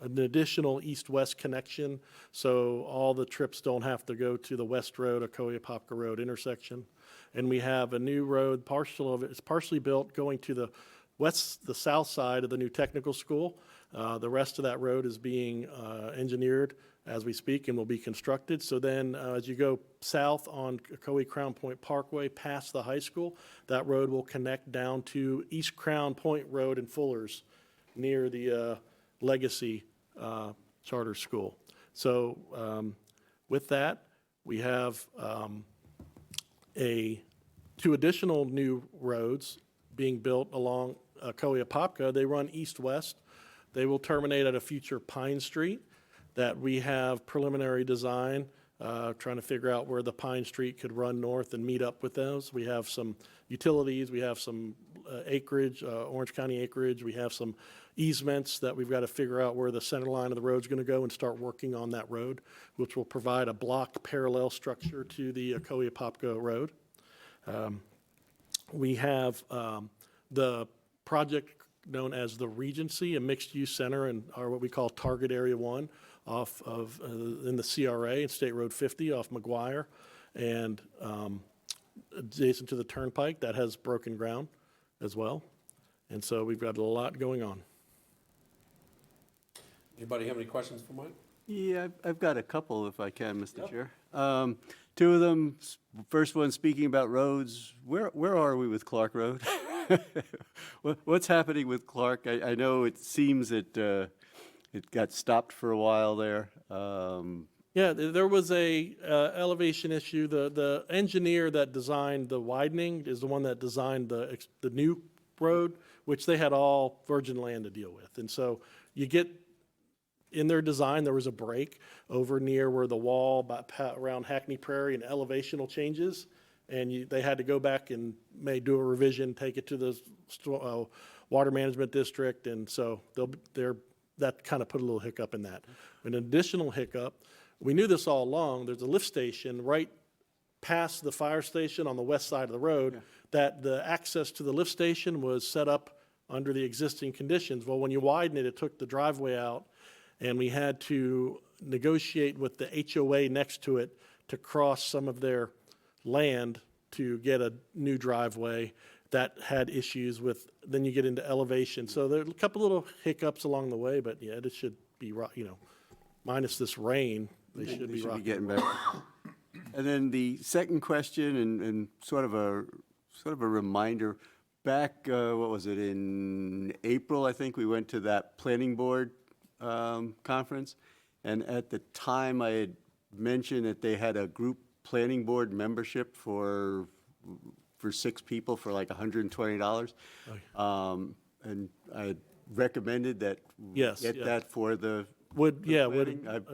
additional east-west connection, so all the trips don't have to go to the West Road, Ocoee Road intersection. And we have a new road, partial of it is partially built, going to the south side of the new technical school. The rest of that road is being engineered as we speak and will be constructed. So then as you go south on Ocoee Crown Point Parkway past the high school, that road will connect down to East Crown Point Road in Fuller's near the Legacy Charter School. So with that, we have 2 additional new roads being built along Ocoee. They run east-west. They will terminate at a future Pine Street that we have preliminary design, trying to figure out where the Pine Street could run north and meet up with those. We have some utilities, we have some acreage, Orange County acreage, we have some easements that we've got to figure out where the center line of the road's going to go and start working on that road, which will provide a block parallel structure to the Ocoee Road. We have the project known as the Regency, a mixed-use center, and what we call Target Area 1 off of in the CRA and State Road 50 off McGuire, and adjacent to the Turnpike. That has broken ground as well. And so we've got a lot going on. Anybody have any questions for Mike? Yeah, I've got a couple if I can, Mr. Chair. 2 of them, first one speaking about roads, where are we with Clark Road? What's happening with Clark? I know it seems that it got stopped for a while there. Yeah, there was a elevation issue. The engineer that designed the widening is the one that designed the new road, which they had all virgin land to deal with. And so you get, in their design, there was a break over near where the wall around Hackney Prairie and elevational changes. And they had to go back and do a revision, take it to the Water Management District. And so that kind of put a little hiccup in that. An additional hiccup, we knew this all along, there's a lift station right past the fire station on the west side of the road, that the access to the lift station was set up under the existing conditions. Well, when you widen it, it took the driveway out, and we had to negotiate with the HOA next to it to cross some of their land to get a new driveway that had issues with, then you get into elevation. So there are a couple little hiccups along the way, but yeah, it should be, minus this rain, they should be rocking. Getting better. And then the second question, and sort of a reminder, back, what was it, in April, I think, we went to that planning board conference, and at the time I had mentioned that they had a group planning board membership for 6 people for like $120. And I recommended that we get that for the Would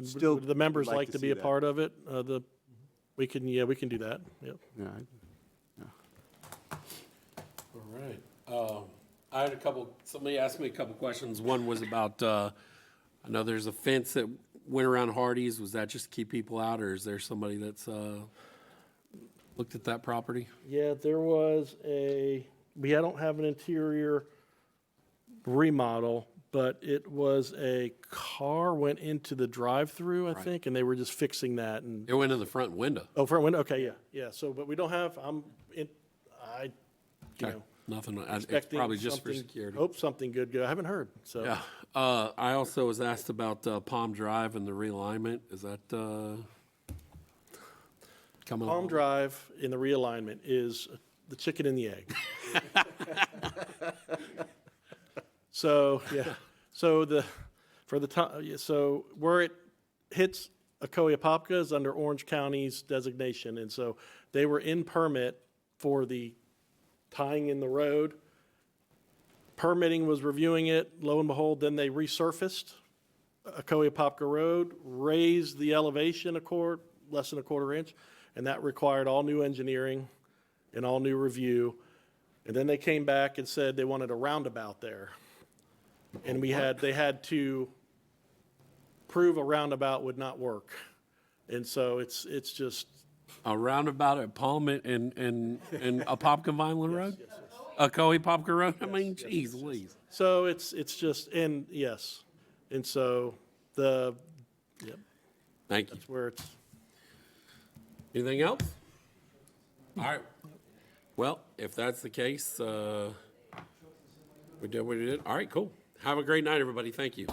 still the members like to be a that. part of it? We can do that. Yep. Yeah, All right. I had somebody asked me a couple questions. One was about, I know there's a fence that went around Hardee's. Was that just to keep people out, or is there somebody that's looked at that property? Yeah, there was we don't have an interior remodel, but it was a car went into the drive-through, I think, and they were just fixing that. And It went in the front window. oh, front window. Okay, yeah. So, but we don't have. You Okay. know, Nothing. It's expecting probably just for something- security. Hope something good. I haven't heard. So Yeah. I also was asked about Palm Drive and the realignment. Is that coming Palm along? Drive in the realignment is the chicken and the egg. So yeah, so so where it hits Ocoee Apopka is under Orange County's designation, and so they were in permit for the tying in the road. Permitting was reviewing it. Lo and behold, then they resurfaced Ocoee Apopka Road, raised the elevation less than a quarter inch, and that required all new engineering and all new review. And then they came back and said they wanted a roundabout there. And they had to prove a roundabout would not work. And so it's just. A roundabout at Palm and Apopka Vineland Road? Ocoee Apopka Road? I mean, geez Louise. So it's just, and yes. And so yep, Thank you. that's where it's. Anything else? All right. Well, if that's the case, we did what we did. All right, cool. Have a great night, everybody. Thank you.